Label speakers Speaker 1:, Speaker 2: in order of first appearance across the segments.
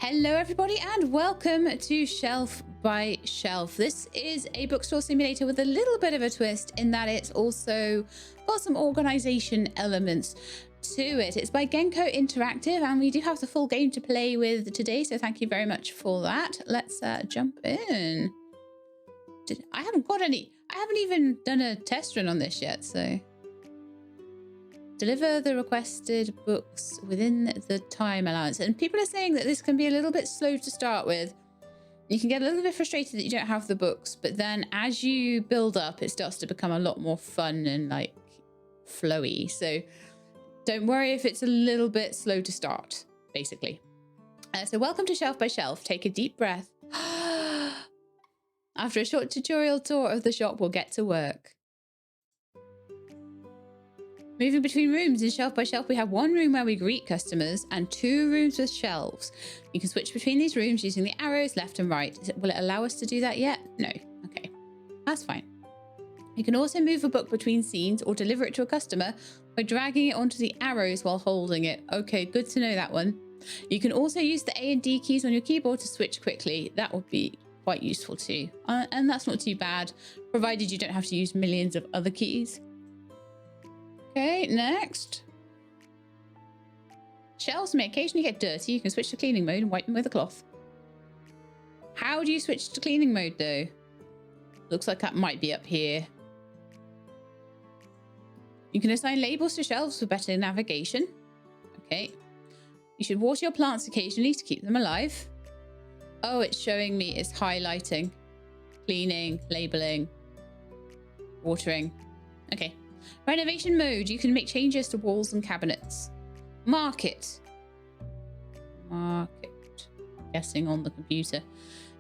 Speaker 1: Hello everybody and welcome to Shelf by Shelf. This is a bookstore simulator with a little bit of a twist in that it's also got some organization elements to it. It's by Glenco Interactive and we do have the full game to play with today, so thank you very much for that. Let's jump in. I haven't even done a test run on this yet, so... Deliver the requested books within the time allowance. And people are saying that this can be a little bit slow to start with. You can get a little bit frustrated that you don't have the books, but then as you build up, it starts to become a lot more fun and like flowy. So don't worry if it's a little bit slow to start, basically. So welcome to Shelf by Shelf. Take a deep breath. After a short tutorial tour of the shop, we'll get to work. Moving between rooms in Shelf by Shelf, we have one room where we greet customers and two rooms with shelves. You can switch between these rooms using the arrows left and right. Will it allow us to do that yet? No. Okay, that's fine. You can also move a book between scenes or deliver it to a customer by dragging it onto the arrows while holding it. Okay, good to know that one. You can also use the A and D keys on your keyboard to switch quickly. That would be quite useful too. And that's not too bad, provided you don't have to use millions of other keys. Okay, next. Shelves may occasionally get dirty. You can switch to cleaning mode and wipe them with a cloth. How do you switch to cleaning mode though? Looks like that might be up here. You can assign labels to shelves for better navigation. Okay. You should water your plants occasionally to keep them alive. Oh, it's showing me it's highlighting, cleaning, labeling, watering. Okay. Renovation mode. You can make changes to walls and cabinets. Market. Guessing on the computer.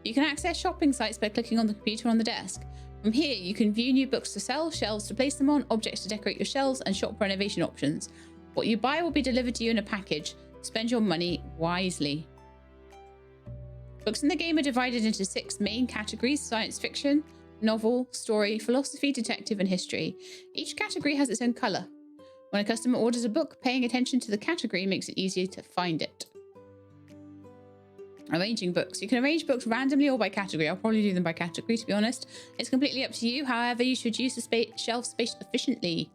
Speaker 1: You can access shopping sites by clicking on the computer on the desk. From here, you can view new books to sell, shelves to place them on, objects to decorate your shelves, and shop renovation options. What you buy will be delivered to you in a package. Spend your money wisely. Books in the game are divided into 6 main categories: science fiction, novel, story, philosophy, detective, and history. Each category has its own colour. When a customer orders a book, paying attention to the category makes it easier to find it. Arranging books. You can arrange books randomly or by category. I'll probably do them by category, to be honest. It's completely up to you. However, you should use the shelf space efficiently.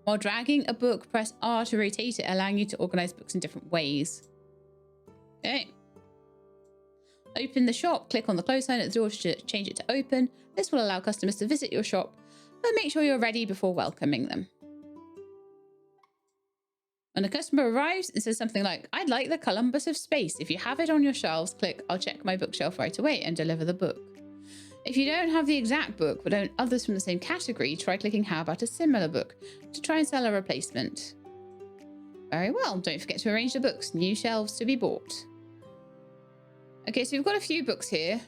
Speaker 1: While dragging a book, press R to rotate it, allowing you to organise books in different ways. Okay. Open the shop, click on the close sign at the door to change it to open. This will allow customers to visit your shop, but make sure you're ready before welcoming them. When a customer arrives, it says something like, "I'd like the Columbus of Space." If you have it on your shelves, click "I'll check my bookshelf right away" and deliver the book. If you don't have the exact book, but own others from the same category, try clicking "How about a similar book" to try and sell a replacement. Very well, don't forget to arrange the books. New shelves to be bought. Okay, so we've got a few books here.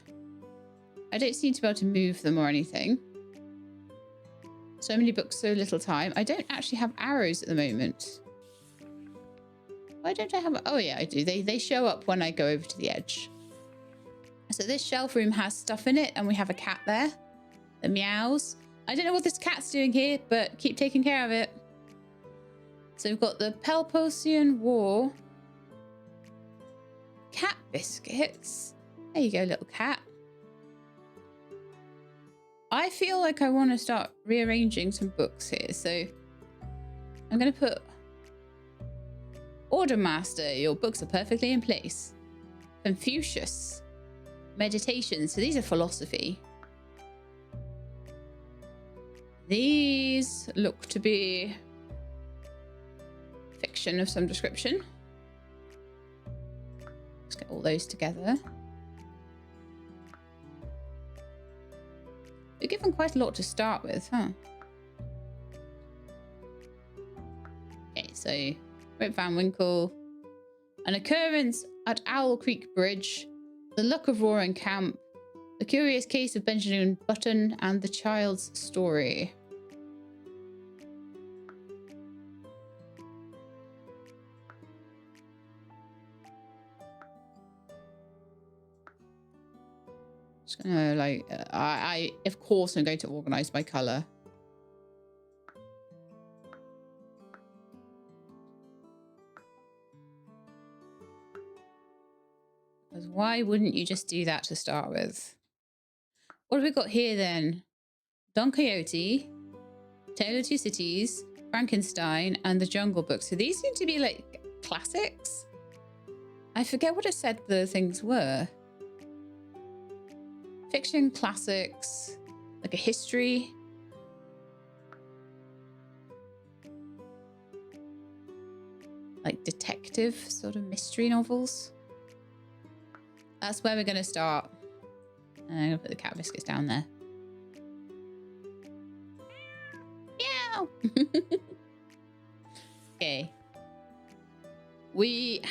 Speaker 1: I don't seem to be able to move them or anything. So many books, so little time. I don't actually have arrows at the moment. Why don't I have... Oh yeah, I do. They show up when I go over to the edge. So this shelf room has stuff in it and we have a cat there that meows. I don't know what this cat's doing here, but keep taking care of it. So we've got the Pelposian War. Cat biscuits. There you go, little cat. I feel like I want to start rearranging some books here. So I'm going to put Order Master. Your books are perfectly in place. Confucius. Meditation. So these are philosophy. These look to be fiction of some description. Let's get all those together. We're given quite a lot to start with, huh? Okay, so Rip Van Winkle. An occurrence at Owl Creek Bridge. The Luck of Roaring Camp. The Curious Case of Benjamin Button and The Child's Story. Just gonna like I of course I'm going to organize by color. Because why wouldn't you just do that to start with? What have we got here then? Don Quixote, Tale of Two Cities, Frankenstein, and the Jungle Book. So these seem to be like classics. I forget what it said the things were. Fiction, classics, like a history. Like detective sort of mystery novels. That's where we're going to start. And I'm going to put the cat biscuits down there. Meow! Okay. Do we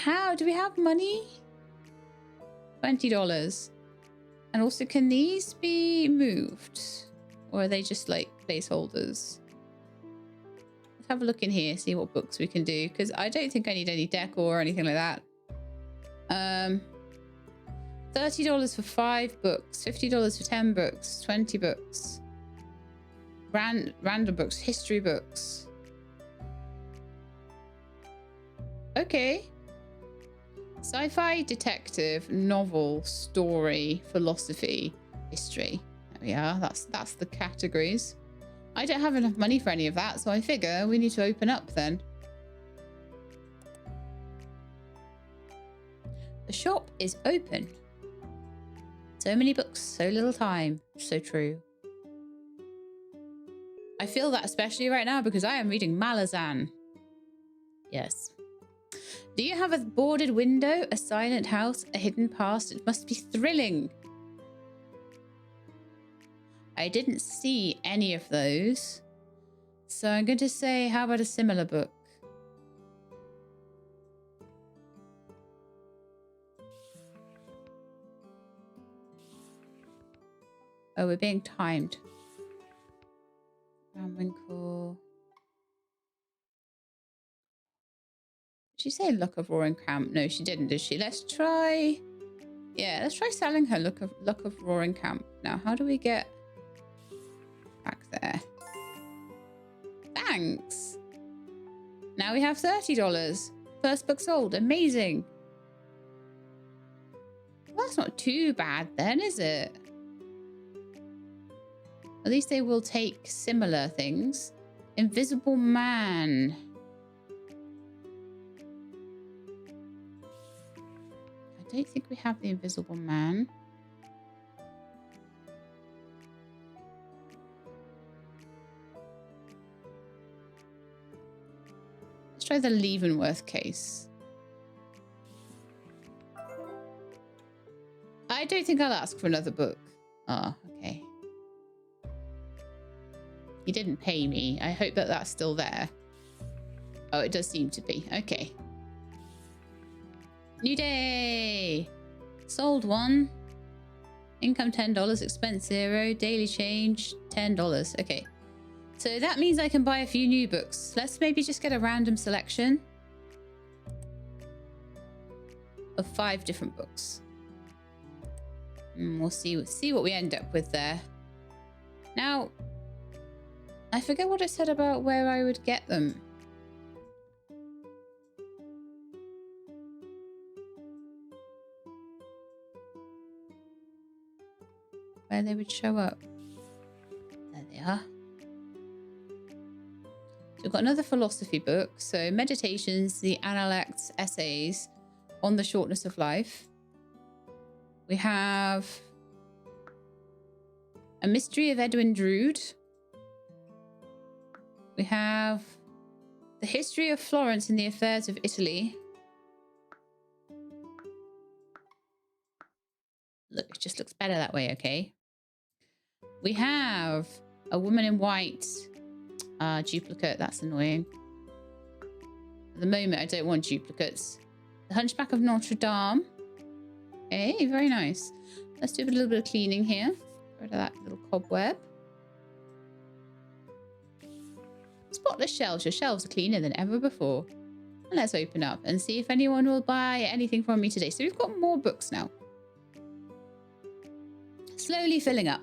Speaker 1: have money? $20. And also, can these be moved? Or are they just like placeholders? Let's have a look in here, see what books we can do. Because I don't think I need any decor or anything like that. $30 for 5 books, $50 for 10 books, 20 books. Random books, history books. Okay. Sci-fi, detective, novel, story, philosophy, history. There we are. That's the categories. I don't have enough money for any of that, so I figure we need to open up then. The shop is open. So many books, so little time. So true. I feel that especially right now because I am reading Malazan. Yes. Do you have a boarded window, a silent house, a hidden past? It must be thrilling. I didn't see any of those. So I'm going to say, how about a similar book? Oh, we're being timed. Van Winkle. Did she say Luck of Roaring Camp? No, she didn't, did she? Let's try... Yeah, let's try selling her Luck of Roaring Camp. Now, how do we get back there? Thanks. Now we have $30. First book sold. Amazing. Well, that's not too bad then, is it? At least they will take similar things. Invisible Man. I don't think we have the Invisible Man. Let's try the Leavenworth case. I don't think I'll ask for another book. Oh, okay. He didn't pay me. I hope that that's still there. Oh, it does seem to be. Okay. New day. Sold 1. Income $10. Expense 0. Daily change $10. Okay. So that means I can buy a few new books. Let's maybe just get a random selection of 5 different books. And we'll see what we end up with there. Now, I forget what I said about where I would get them. Where they would show up. There they are. So we've got another philosophy book. So Meditations, the Analects Essays on the Shortness of Life. We have A Mystery of Edwin Drood. We have The History of Florence and the Affairs of Italy. Look, it just looks better that way, okay? We have A Woman in White. Duplicate, that's annoying. At the moment, I don't want duplicates. The Hunchback of Notre Dame. Okay, very nice. Let's do a little bit of cleaning here. Get rid of that little cobweb. Spotless shelves. Your shelves are cleaner than ever before. And let's open up and see if anyone will buy anything from me today. So we've got more books now. Slowly filling up.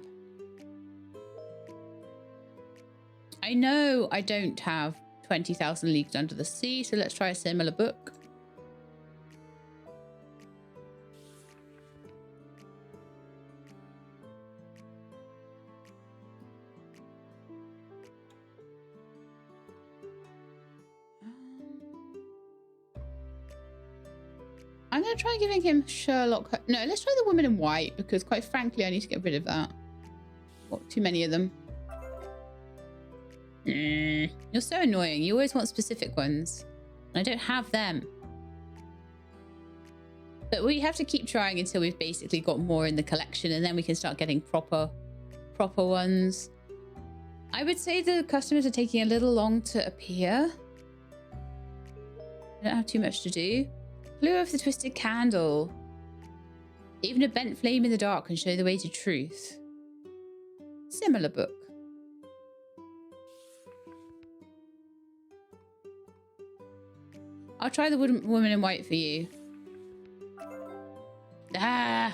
Speaker 1: I know I don't have 20,000 Leagues Under the Sea, so let's try a similar book. I'm going to try giving him Sherlock. No, let's try the Woman in White, because quite frankly, I need to get rid of that. Got too many of them. You're so annoying. You always want specific ones. And I don't have them. But we have to keep trying until we've basically got more in the collection, and then we can start getting proper ones. I would say the customers are taking a little long to appear. I don't have too much to do. Clue of the Twisted Candle. Even a bent flame in the dark can show the way to truth. Similar book. I'll try the Woman in White for you. Ah!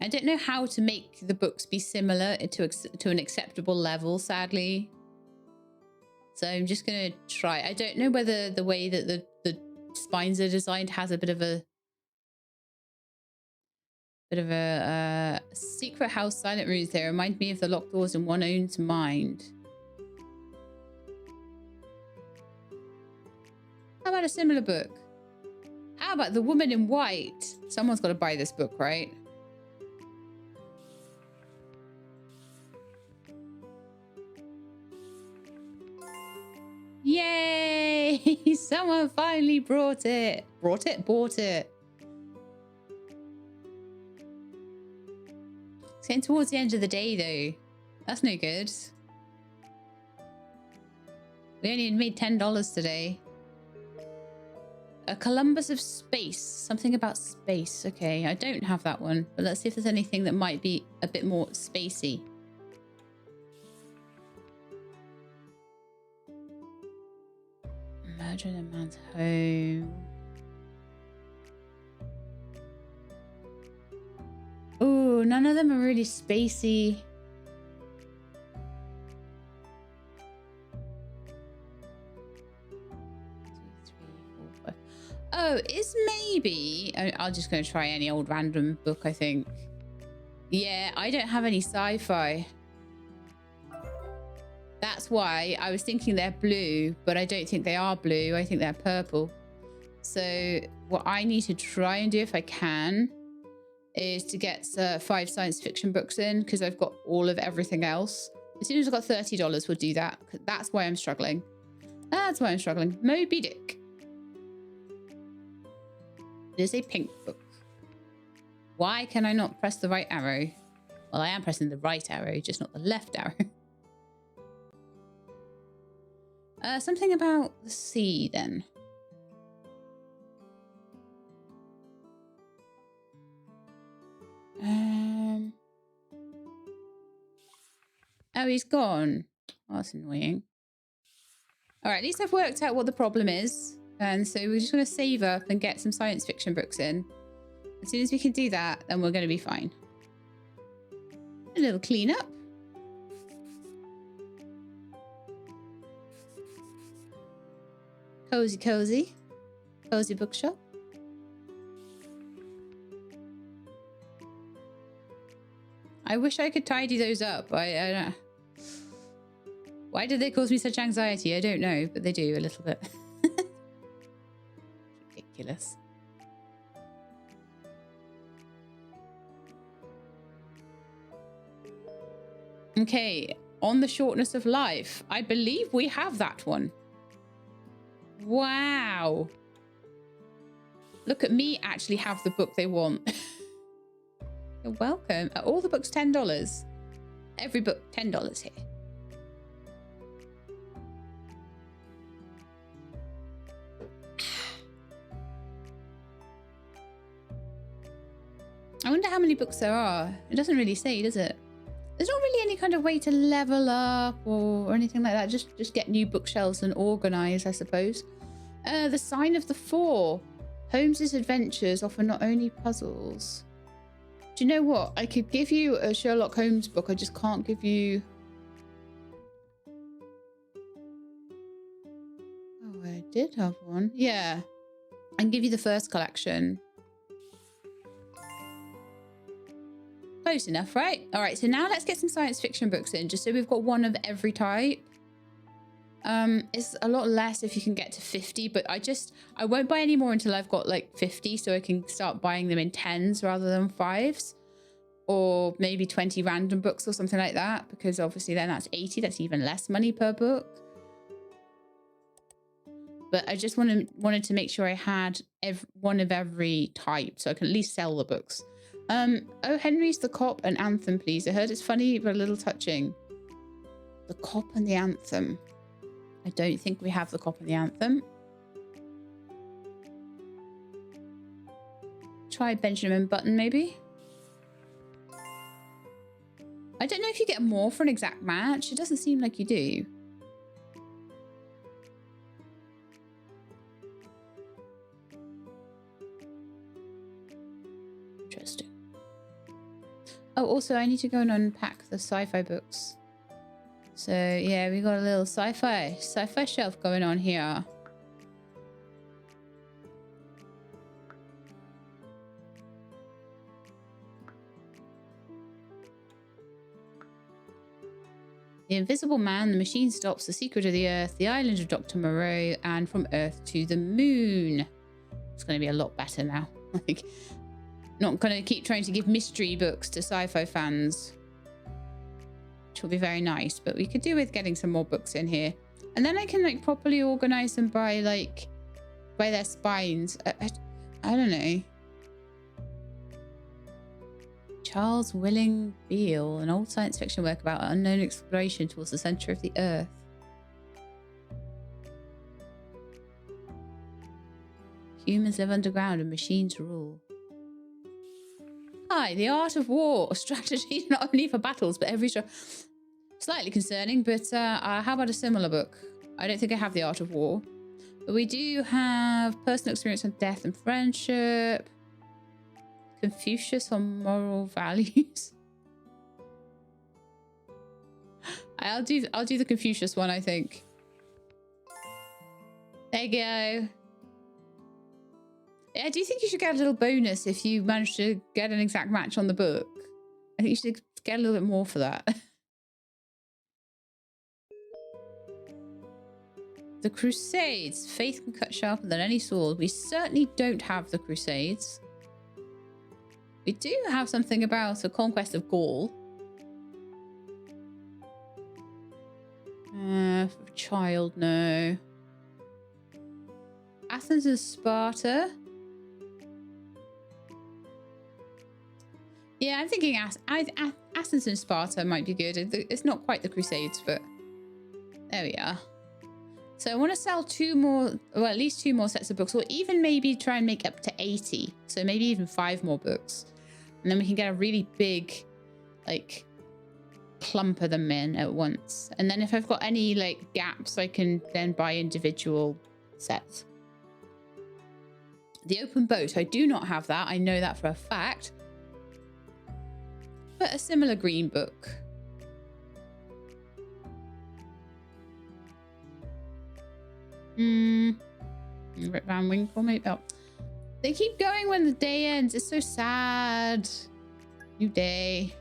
Speaker 1: I don't know how to make the books be similar to an acceptable level, sadly. So I'm just going to try. I don't know whether the way that the spines are designed has a bit of a secret house silent rooms. They remind me of the locked doors in One Own's Mind. How about a similar book? How about The Woman in White? Someone's got to buy this book, right? Yay! Someone finally brought it. Bought it. It's getting towards the end of the day, though. That's no good. We only made $10 today. A Columbus of Space. Something about space. Okay, I don't have that one. But let's see if there's anything that might be a bit more spacey. Murder in a Man's Home. Oh, none of them are really spacey. Oh, is maybe... I'm just going to try any old random book, I think. Yeah, I don't have any sci-fi. That's why I was thinking they're blue, but I don't think they are blue. I think they're purple. So what I need to try and do, if I can, is to get 5 science fiction books in, because I've got all of everything else. As soon as I've got $30, we'll do that. That's why I'm struggling. That's why I'm struggling. Moby Dick. It is a pink book. Why can I not press the right arrow? Well, I am pressing the right arrow, just not the left arrow. Something about the sea, then. Oh, he's gone. Oh, that's annoying. All right, at least I've worked out what the problem is. And so we're just going to save up and get some science fiction books in. As soon as we can do that, then we're going to be fine. A little cleanup. Cozy, cozy. Cozy bookshop. I wish I could tidy those up. I don't... Why did they cause me such anxiety? I don't know, but they do a little bit. Ridiculous. Okay, on the shortness of life. I believe we have that one. Wow. Look at me actually have the book they want. You're welcome. Are all the books $10? Every book $10 here. I wonder how many books there are. It doesn't really say, does it? There's not really any kind of way to level up or anything like that. Just get new bookshelves and organize, I suppose. The Sign of the Four. Holmes's adventures offer not only puzzles. Do you know what? I could give you a Sherlock Holmes book. I just can't give you... Oh, I did have one. Yeah. I can give you the first collection. Close enough, right? All right, so now let's get some science fiction books in, just so we've got one of every type. It's a lot less if you can get to 50, but I won't buy any more until I've got like 50, so I can start buying them in 10s rather than 5s, or maybe 20 random books or something like that, because obviously then that's 80. That's even less money per book. But I just wanted to make sure I had one of every type, so I can at least sell the books. Oh, Henry's The Cop and Anthem, please. I heard it's funny but a little touching. The Cop and the Anthem. I don't think we have The Cop and the Anthem. Try Benjamin Button, maybe. I don't know if you get more for an exact match. It doesn't seem like you do. Interesting. Oh, also, I need to go and unpack the sci-fi books. So, yeah, we got a little sci-fi shelf going on here. The Invisible Man, The Machine Stops, The Secret of the Earth, The Island of Dr. Moreau, and From Earth to the Moon. It's going to be a lot better now. Like, not going to keep trying to give mystery books to sci-fi fans, which will be very nice, but we could do with getting some more books in here. And then I can like properly organize them by their spines. I don't know. Charles Willing Beale, an old science fiction work about unknown exploration towards the center of the earth. Humans live underground and machines rule. Hi, The Art of War, a strategy not only for battles, but every... Slightly concerning, but how about a similar book? I don't think I have The Art of War. But we do have Personal Experience on Death and Friendship. Confucius on Moral Values. I'll do the Confucius one, I think. There you go. Yeah, I do think you should get a little bonus if you manage to get an exact match on the book. I think you should get a little bit more for that. The Crusades. Faith can cut sharper than any sword. We certainly don't have the Crusades. We do have something about the conquest of Gaul. For a child, no. Athens and Sparta. Yeah, I'm thinking Athens and Sparta might be good. It's not quite the Crusades, but there we are. So I want to sell at least two more sets of books, or even maybe try and make up to 80. So maybe even 5 more books. And then we can get a really big, like, clump of them in at once. And then if I've got any, like, gaps, I can then buy individual sets. The Open Boat. I do not have that. I know that for a fact. But a similar green book. Rip Van Winkle, maybe. Oh. They keep going when the day ends. It's so sad. New day.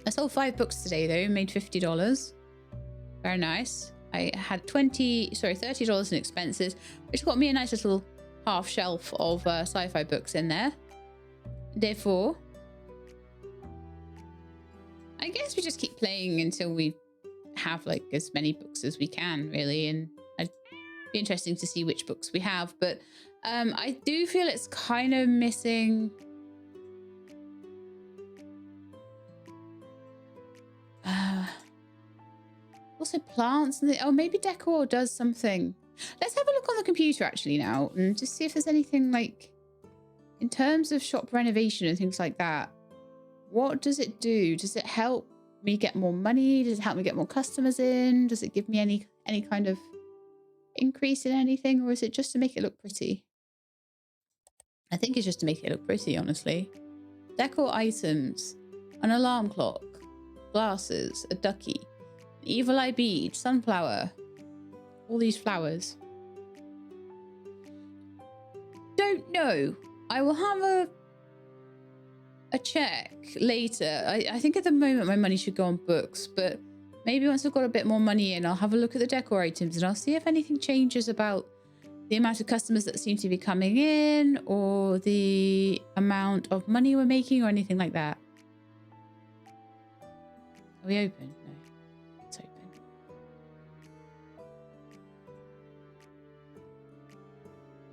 Speaker 1: I sold 5 books today, though. Made $50. Very nice. I had $30 in expenses, which got me a nice little half shelf of sci-fi books in there. Day 4. I guess we just keep playing until we have like as many books as we can, really, and it'd be interesting to see which books we have. But I do feel it's kind of missing also plants, and oh, maybe decor does something. Let's have a look on the computer actually now and just see if there's anything like in terms of shop renovation and things like that. What does it do? Does it help me get more money? Does it help me get more customers in? Does it give me any kind of increase in anything, or is it just to make it look pretty? I think it's just to make it look pretty, honestly. Decor items, an alarm clock, glasses, a ducky, an evil eye bead, sunflower, all these flowers. Don't know. I will have a a check later. I think at the moment my money should go on books, but maybe once I've got a bit more money in, I'll have a look at the decor items and I'll see if anything changes about the amount of customers that seem to be coming in or the amount of money we're making or anything like that. Are we open? No, it's open.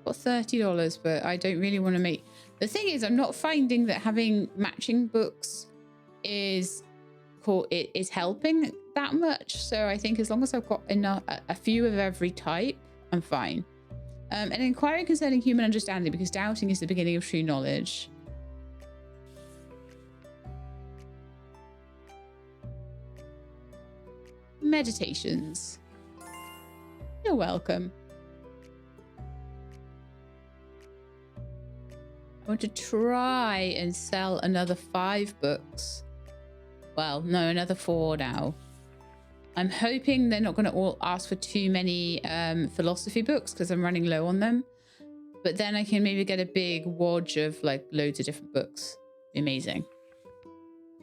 Speaker 1: Got $30, but I don't really want to make... The thing is, I'm not finding that having matching books is helping that much. So I think as long as I've got enough, a few of every type, I'm fine. An inquiry concerning human understanding, because doubting is the beginning of true knowledge. Meditations. You're welcome. I want to try and sell another 5 books. Well, no, another 4 now. I'm hoping they're not going to all ask for too many philosophy books because I'm running low on them. But then I can maybe get a big wodge of like loads of different books. Amazing.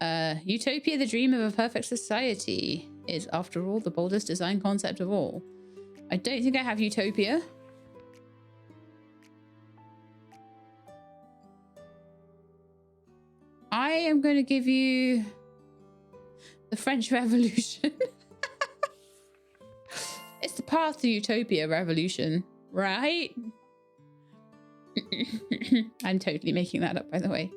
Speaker 1: Utopia, the dream of a perfect society, is after all the boldest design concept of all. I don't think I have Utopia. I am going to give you the French Revolution. It's the path to Utopia revolution, right? I'm totally making that up, by the way.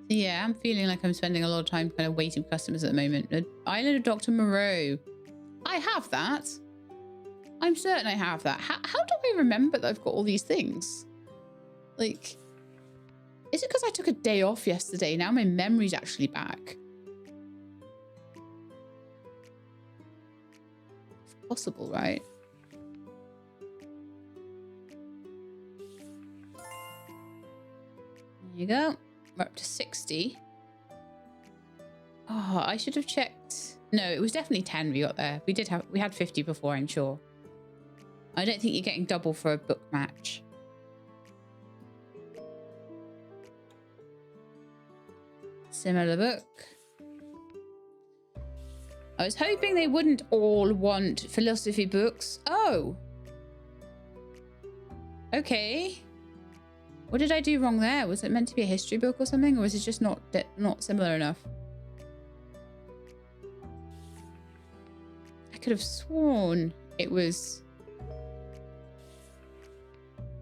Speaker 1: Yeah, I'm feeling like I'm spending a lot of time kind of waiting for customers at the moment. Island of Dr. Moreau. I have that. I'm certain I have that. How do I remember that I've got all these things? Like, is it because I took a day off yesterday? Now my memory's actually back. It's possible, right? There you go. We're up to 60. Oh, I should have checked. No, it was definitely 10 we got there. We had 50 before, I'm sure. I don't think you're getting double for a book match. Similar book. I was hoping they wouldn't all want philosophy books. Oh. Okay. What did I do wrong there? Was it meant to be a history book or something? Or was it just not similar enough? I could have sworn it was...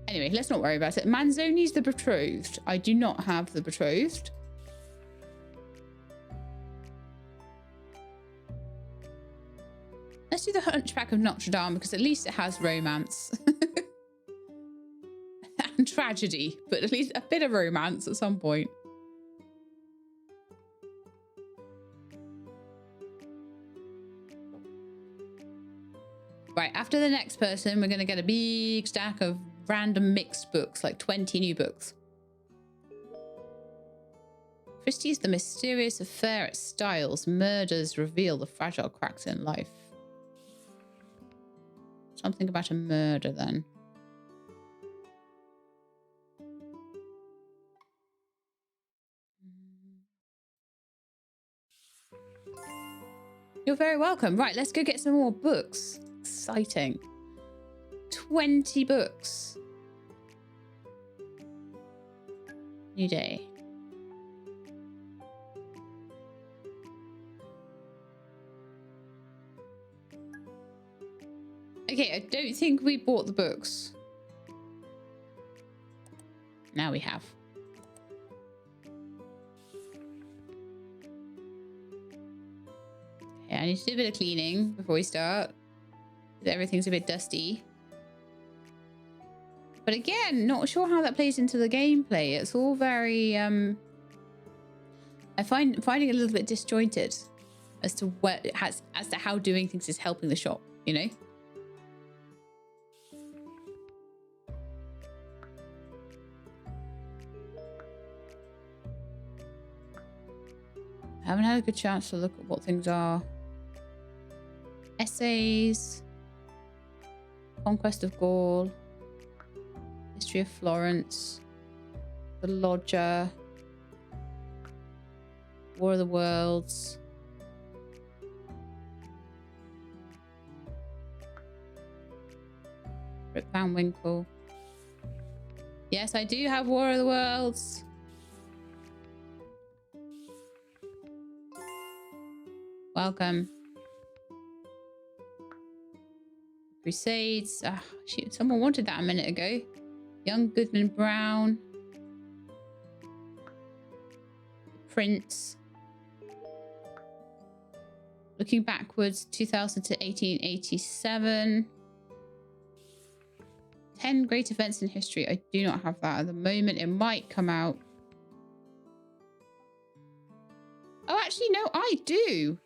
Speaker 1: Anyway, let's not worry about it. Manzoni's The Betrothed. I do not have The Betrothed. Let's do The Hunchback of Notre Dame because at least it has romance. And tragedy, but at least a bit of romance at some point. Right, after the next person, we're going to get a big stack of random mixed books, like 20 new books. Christie's The Mysterious Affair at Styles. Murders reveal the fragile cracks in life. Something about a murder, then. You're very welcome. Right, let's go get some more books. Exciting. 20 books. New day. Okay, I don't think we bought the books. Now we have. Okay, I need to do a bit of cleaning before we start. Everything's a bit dusty. But again, not sure how that plays into the gameplay. It's all very finding it a little bit disjointed as to as to how doing things is helping the shop, you know? I haven't had a good chance to look at what things are. Essays. Conquest of Gaul. History of Florence. The Lodger. War of the Worlds. Rip Van Winkle. Yes, I do have War of the Worlds. Welcome. Crusades. Ah, shoot, someone wanted that a minute ago. Young Goodman Brown. Prince. Looking backwards, 2000 to 1887. 10 great events in history. I do not have that at the moment. It might come out. Oh, actually, no, I do.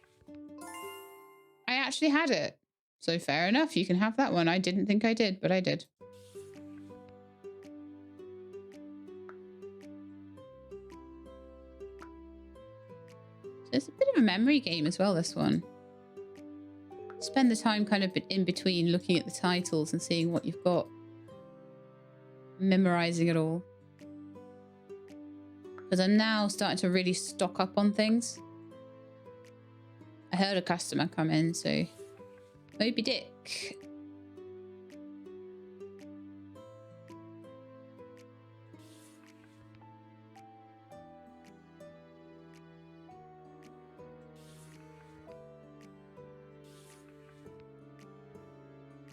Speaker 1: I actually had it. So fair enough. You can have that one. I didn't think I did, but I did. So it's a bit of a memory game as well, this one. Spend the time kind of in between looking at the titles and seeing what you've got. Memorizing it all. Because I'm now starting to really stock up on things. I heard a customer come in, so Moby Dick.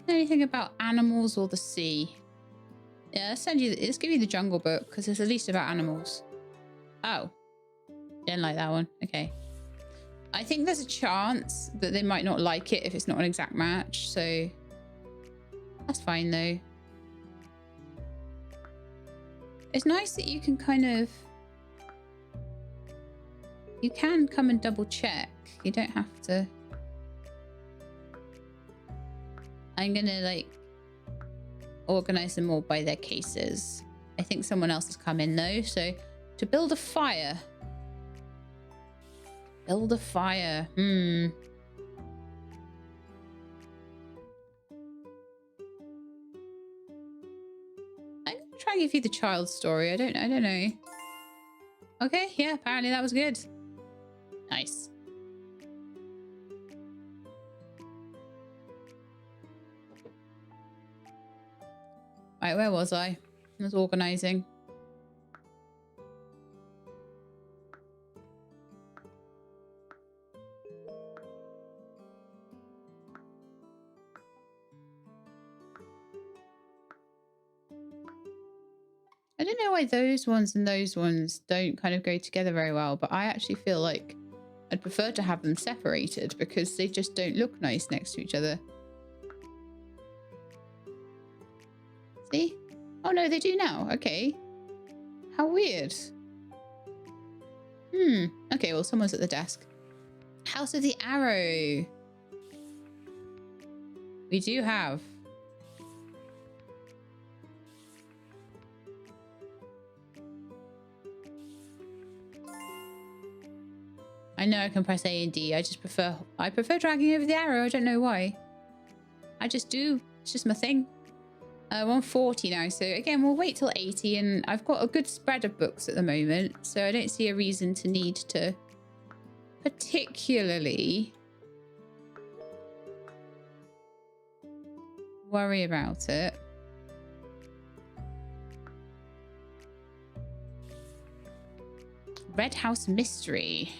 Speaker 1: Anything about animals or the sea? Yeah, let's give you the Jungle Book because it's at least about animals. Oh, didn't like that one. Okay. I think there's a chance that they might not like it if it's not an exact match, so that's fine though. It's nice that you can kind of... You can come and double check. You don't have to... I'm gonna like organize them all by their cases. I think someone else has come in though, so to build a fire. Build a fire. I'm gonna try and give you the child story. I don't know. Okay, yeah, apparently that was good. Nice. Right, where was I? I was organizing. I don't know why those ones and those ones don't kind of go together very well, but I actually feel like I'd prefer to have them separated because they just don't look nice next to each other. See? Oh no, they do now. Okay. How weird. Okay, well, someone's at the desk. House of the Arrow. We do have. I know I can press A and D. I prefer dragging over the arrow. I don't know why. I just do. It's just my thing. 140 now. So again, we'll wait till 80, and I've got a good spread of books at the moment, so I don't see a reason to need to particularly worry about it. Red House Mystery.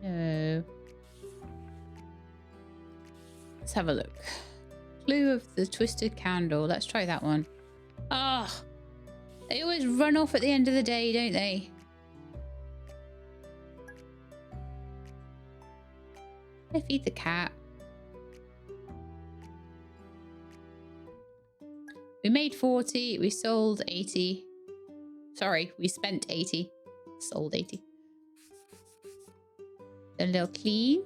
Speaker 1: No. Let's have a look. Clue of the Twisted Candle. Let's try that one. Ah, they always run off at the end of the day, don't they? I feed the cat. We made 40. We sold 80. Sorry, we spent 80. Sold 80. A little clean.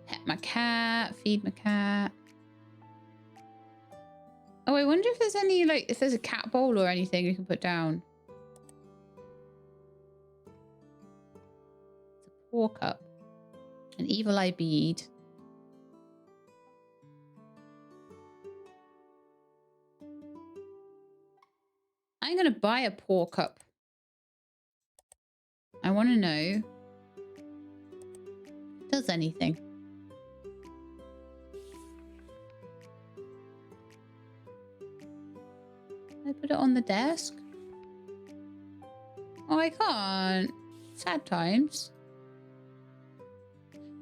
Speaker 1: Pet my cat. Feed my cat. Oh, I wonder if there's any, like, if there's a cat bowl or anything we can put down. Pour cup. An evil eye bead. I'm going to buy a pour cup. I want to know. Does anything? Can I put it on the desk? Oh, I can't. Sad times.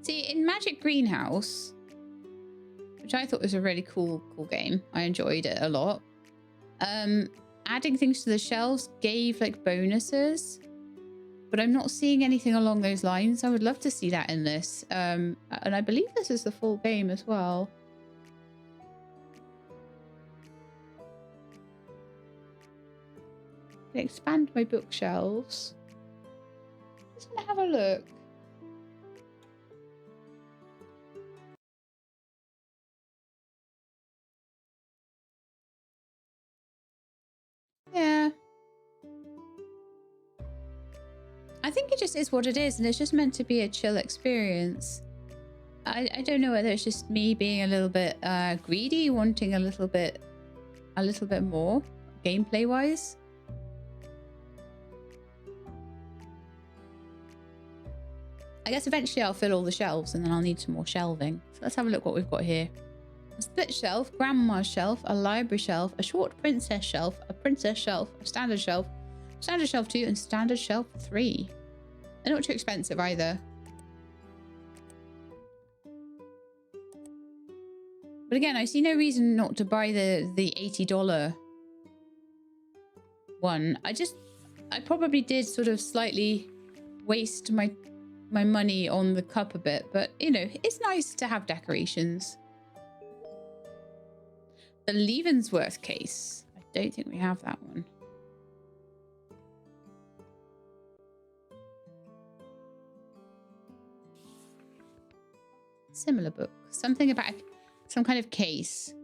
Speaker 1: See, in Magic Greenhouse, which I thought was a really cool game. I enjoyed it a lot. Adding things to the shelves gave like bonuses, but I'm not seeing anything along those lines. I would love to see that in this. And I believe this is the full game as well. I can expand my bookshelves. Just gonna have a look. Yeah. I think it just is what it is, and it's just meant to be a chill experience. I don't know whether it's just me being a little bit greedy, wanting a little bit more gameplay wise. I guess eventually I'll fill all the shelves and then I'll need some more shelving. So let's have a look what we've got here. A split shelf, grandma's shelf, a library shelf, a short princess shelf, a princess shelf, a standard shelf 2, and standard shelf 3. They're not too expensive either. But again, I see no reason not to buy the $80 one. I probably did sort of slightly waste my money on the cup a bit, but you know, it's nice to have decorations. The Leavensworth case. I don't think we have that one. Similar book. Something about some kind of case.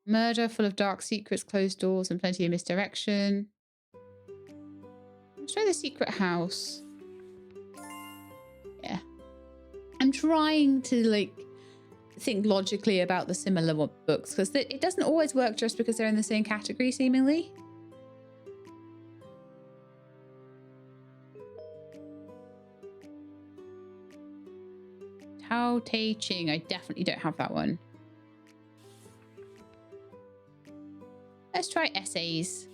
Speaker 1: Murder full of dark secrets, closed doors, and plenty of misdirection. Let's try the secret house. Yeah. I'm trying to like think logically about the similar books because it doesn't always work just because they're in the same category seemingly. Tao Te Ching. I definitely don't have that one. Let's try essays.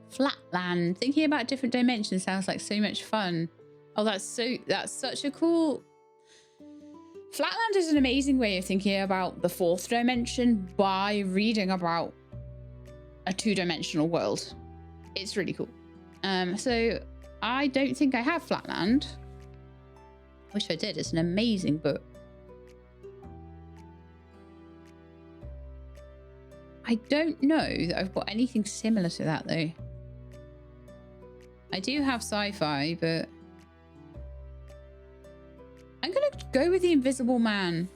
Speaker 1: Flatland. Thinking about different dimensions sounds like so much fun. Oh, that's such a cool... Flatland is an amazing way of thinking about the 4th dimension by reading about a 2-dimensional world. It's really cool. So I don't think I have Flatland. Wish I did. It's an amazing book. I don't know that I've got anything similar to that though. I do have sci-fi, but I'm gonna go with the Invisible Man.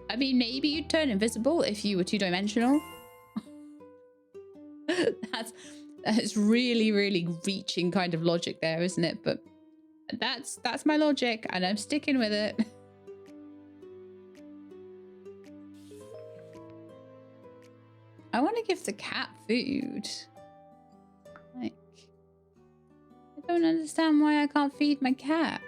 Speaker 1: I mean, maybe you'd turn invisible if you were 2-dimensional. That's really, really reaching kind of logic there, isn't it? But that's my logic, and I'm sticking with it. I want to give the cat food. Like, I don't understand why I can't feed my cat.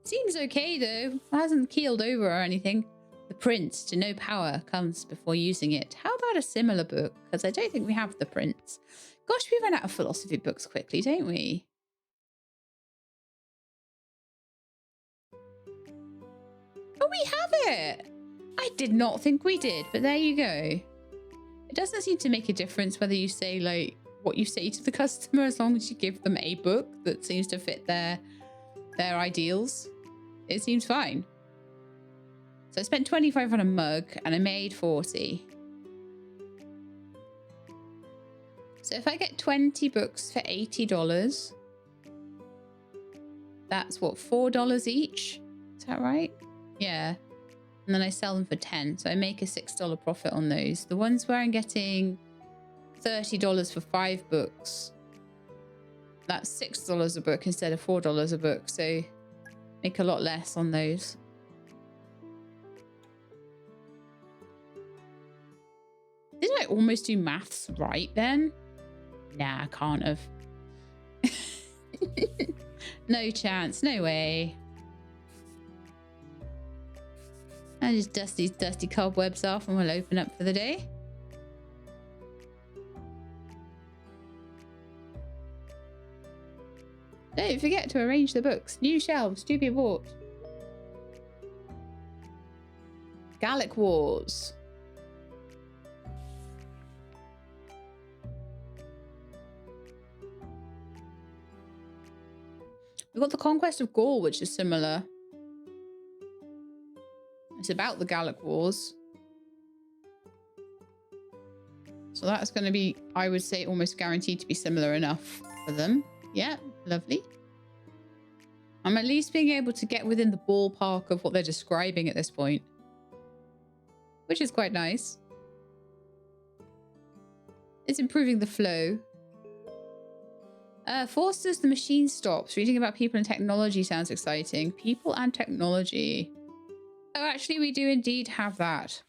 Speaker 1: Seems okay though. It hasn't keeled over or anything. The Prince, to know power comes before using it. How about a similar book? Because I don't think we have The Prince. Gosh, we run out of philosophy books quickly, don't we? Oh, we have it! I did not think we did, but there you go. It doesn't seem to make a difference whether you say, like, what you say to the customer, as long as you give them a book that seems to fit their ideals. It seems fine. So I spent 25 on a mug and I made 40. So if I get 20 books for $80, That's what, $4 each? Is that right? Yeah. And then I sell them for 10. So I make a $6 profit on those. The ones where I'm getting $30 for 5 books, that's $6 a book instead of $4 a book. So make a lot less on those. Did I almost do maths right then? Nah, I can't have. No chance, no way. I just dust these dusty cobwebs off and we'll open up for the day. Don't forget to arrange the books. New shelves to be bought. Gallic Wars. We've got the Conquest of Gaul, which is similar. It's about the Gallic Wars. So that's going to be, I would say, almost guaranteed to be similar enough for them. Yeah, lovely. I'm at least being able to get within the ballpark of what they're describing at this point, which is quite nice. It's improving the flow. Forster's The Machine Stops. Reading about people and technology sounds exciting. People and technology. Oh, actually, we do indeed have that.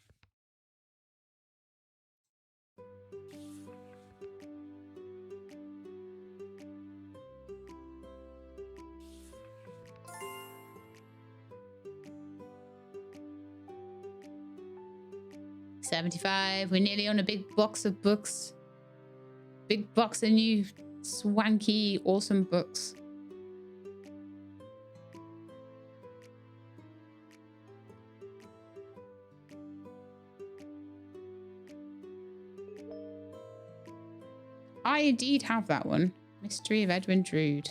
Speaker 1: $75. We're nearly on a big box of books. Big box of new swanky, awesome books. I indeed have that one. Mystery of Edwin Drood.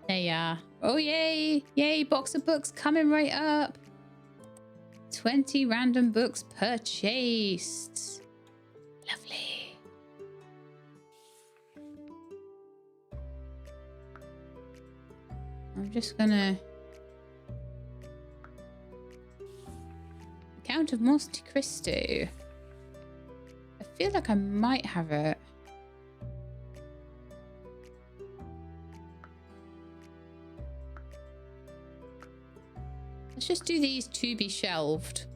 Speaker 1: There you are. Oh, yay. Yay, box of books coming right up. 20 random books purchased. Lovely. I'm just gonna... Count of Monte Cristo. I feel like I might have it. Let's just do these to be shelved.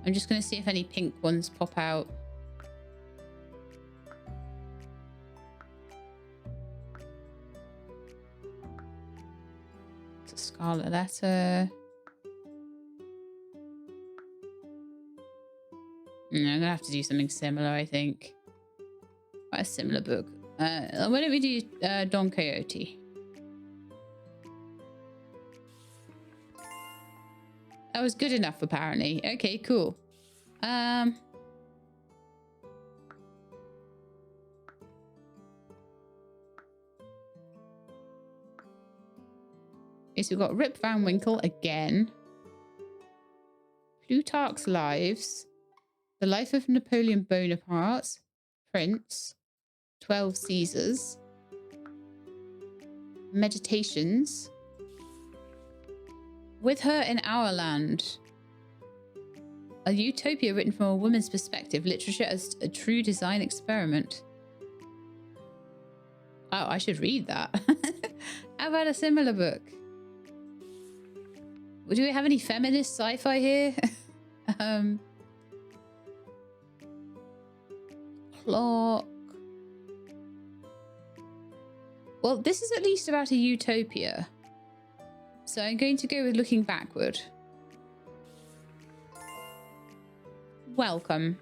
Speaker 1: I'm just going to see if any pink ones pop out. It's a Scarlet Letter. I'm going to have to do something similar, I think. Quite a similar book. Why don't we do Don Quixote? That was good enough, apparently. Okay, cool. Okay, so we've got Rip Van Winkle again. Plutarch's Lives. The Life of Napoleon Bonaparte. Prince. 12 Caesars. Meditations. With Her in Our Land. A utopia written from a woman's perspective. Literature as a true design experiment. Oh, I should read that. How about a similar book? Do we have any feminist sci-fi here? Clock. Well, this is at least about a utopia. So I'm going to go with Looking Backward. Welcome.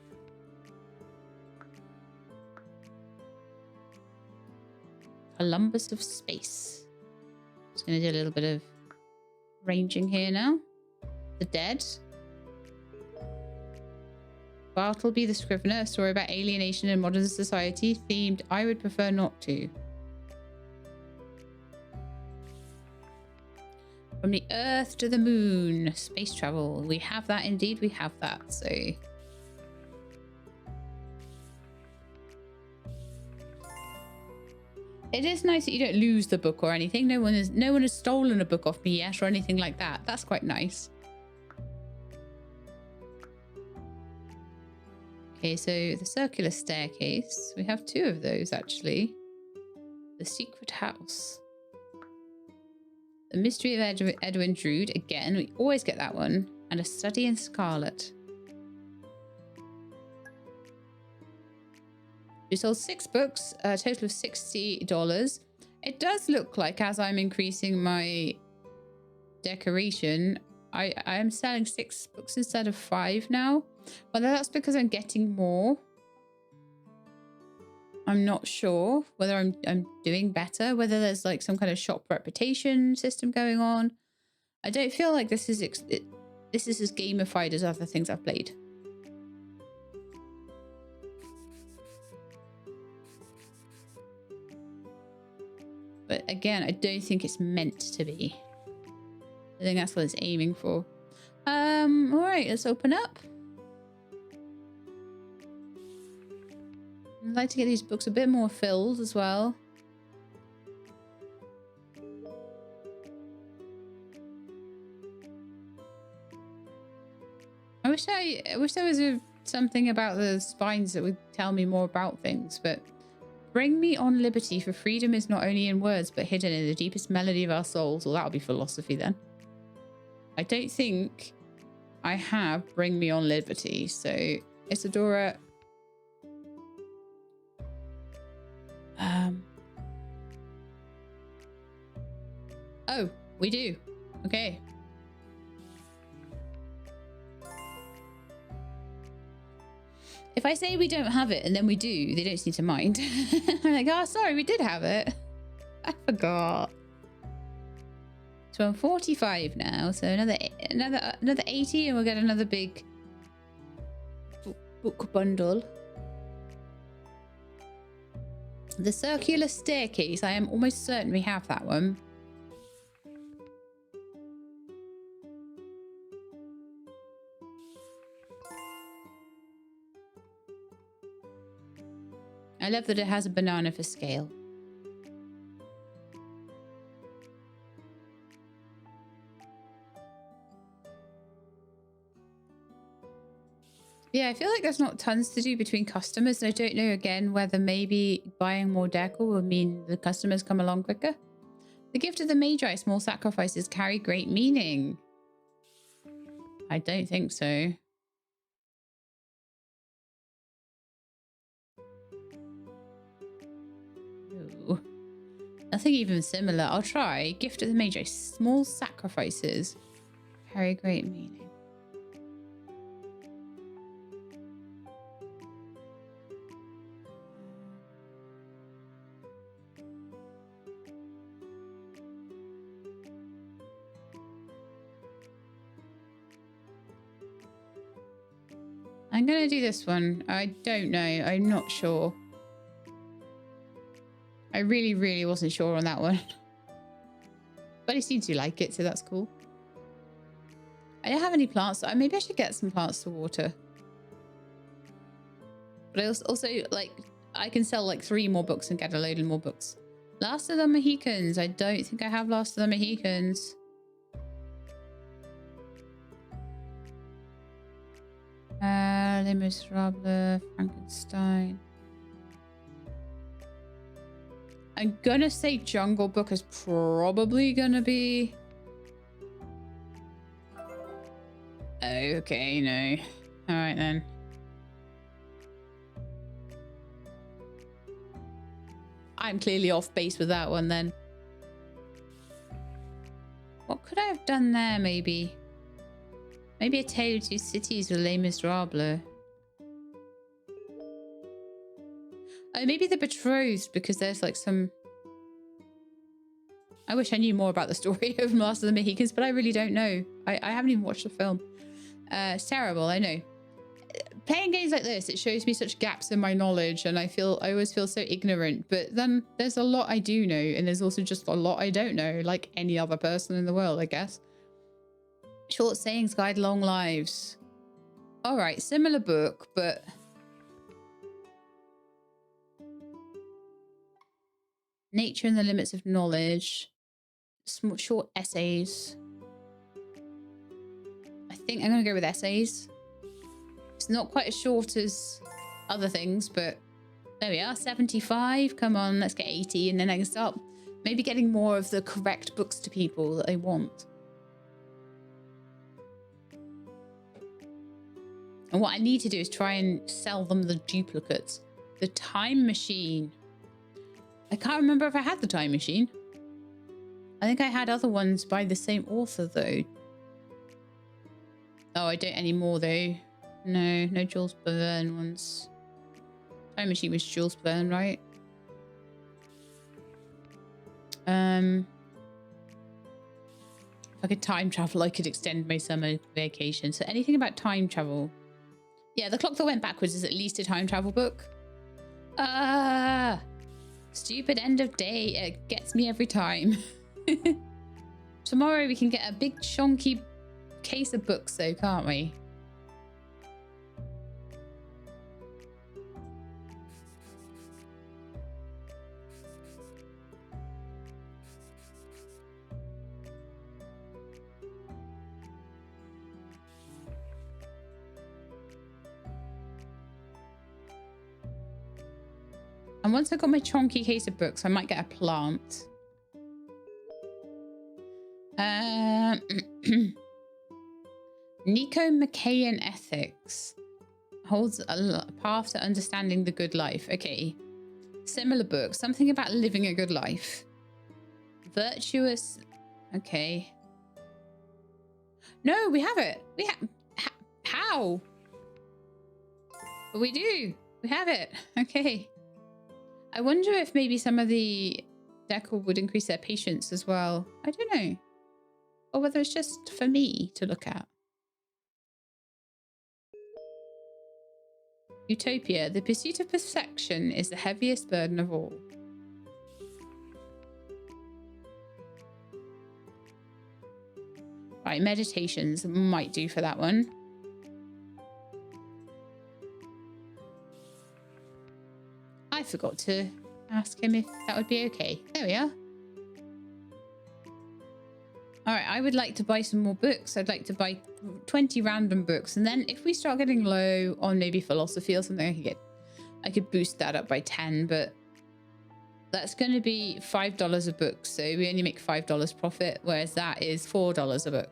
Speaker 1: Columbus of Space. Just going to do a little bit of ranging here now. The Dead. Bartleby the Scrivener, a story about alienation in modern society, themed I Would Prefer Not To. From the Earth to the Moon, space travel. We have that, indeed, we have that. So It is nice that you don't lose the book or anything. No one has stolen a book off me yet or anything like that. That's quite nice. Okay, so the circular staircase. We have 2 of those actually. The secret house. The mystery of Edwin Drood. Again, we always get that one. And a study in scarlet. We sold 6 books, a total of $60. It does look like as I'm increasing my decoration, I am selling 6 books instead of 5 now. Whether that's because I'm getting more, I'm not sure. Whether I'm doing better, whether there's like some kind of shop reputation system going on. I don't feel like this is as gamified as other things I've played. But again, I don't think it's meant to be. I think that's what it's aiming for. All right, let's open up. I'd like to get these books a bit more filled as well. I wish there was something about the spines that would tell me more about things, but bring me on liberty, for freedom is not only in words, but hidden in the deepest melody of our souls. Well, that'll be philosophy then. I don't think I have bring me on liberty. So, Isadora. Oh, we do. Okay. If I say we don't have it and then we do, they don't seem to mind. I'm like, oh, sorry, we did have it. I forgot. So I'm 45 now, so another 80 and we'll get another big book bundle. The circular staircase, I am almost certain we have that one. I love that it has a banana for scale. Yeah, I feel like there's not tons to do between customers. And I don't know, again, whether maybe buying more decor will mean the customers come along quicker. The gift of the Magi, small sacrifices carry great meaning. I don't think so. Ooh. Nothing even similar. I'll try. Gift of the Magi, small sacrifices carry great meaning. I'm going to do this one. I don't know. I'm not sure. I really, really wasn't sure on that one. But he seemed to like it, so that's cool. I don't have any plants. Maybe I should get some plants to water. But I also like, I can sell like 3 more books and get a load of more books. Last of the Mohicans. I don't think I have Last of the Mohicans. Les Miserables, Frankenstein. I'm gonna say Jungle Book is probably gonna be... Okay, no. Alright then. I'm clearly off base with that one then. What could I have done there, maybe? Maybe A Tale of Two Cities with Les Miserables. Oh, maybe The Betrothed, because there's like some... I wish I knew more about the story of Last of the Mohicans, but I really don't know. I haven't even watched the film. It's terrible, I know. Playing games like this, it shows me such gaps in my knowledge, and I always feel so ignorant. But then there's a lot I do know, and there's also just a lot I don't know, like any other person in the world, I guess. Short sayings guide long lives. All right, similar book, but... Nature and the limits of knowledge. Short essays. I think I'm going to go with essays. It's not quite as short as other things, but there we are. 75. Come on, let's get 80, and then I can start maybe getting more of the correct books to people that they want. And what I need to do is try and sell them the duplicates. The time machine. I can't remember if I had the time machine. I think I had other ones by the same author, though. Oh, I don't anymore, though. No, no Jules Verne ones. Time machine was Jules Verne, right? If I could time travel, I could extend my summer vacation. So anything about time travel. Yeah, The Clock That Went Backwards is at least a time travel book. Stupid end of day. It gets me every time. Tomorrow we can get a big chunky case of books though, can't we? And once I've got my chunky case of books, I might get a plant. Nico Mackay Ethics holds a path to understanding the good life. Okay. Similar book. Something about living a good life. Virtuous. Okay. No, we have it. We have. How? But we do. We have it. Okay. I wonder if maybe some of the decor would increase their patience as well. I don't know. Or whether it's just for me to look at. Utopia. The pursuit of perfection is the heaviest burden of all. Right, meditations might do for that one. I forgot to ask him if that would be okay. There we are. All right, I would like to buy some more books. I'd like to buy 20 random books. And then if we start getting low on maybe philosophy or something, I could boost that up by 10, but that's going to be $5 a book. So we only make $5 profit, whereas that is $4 a book.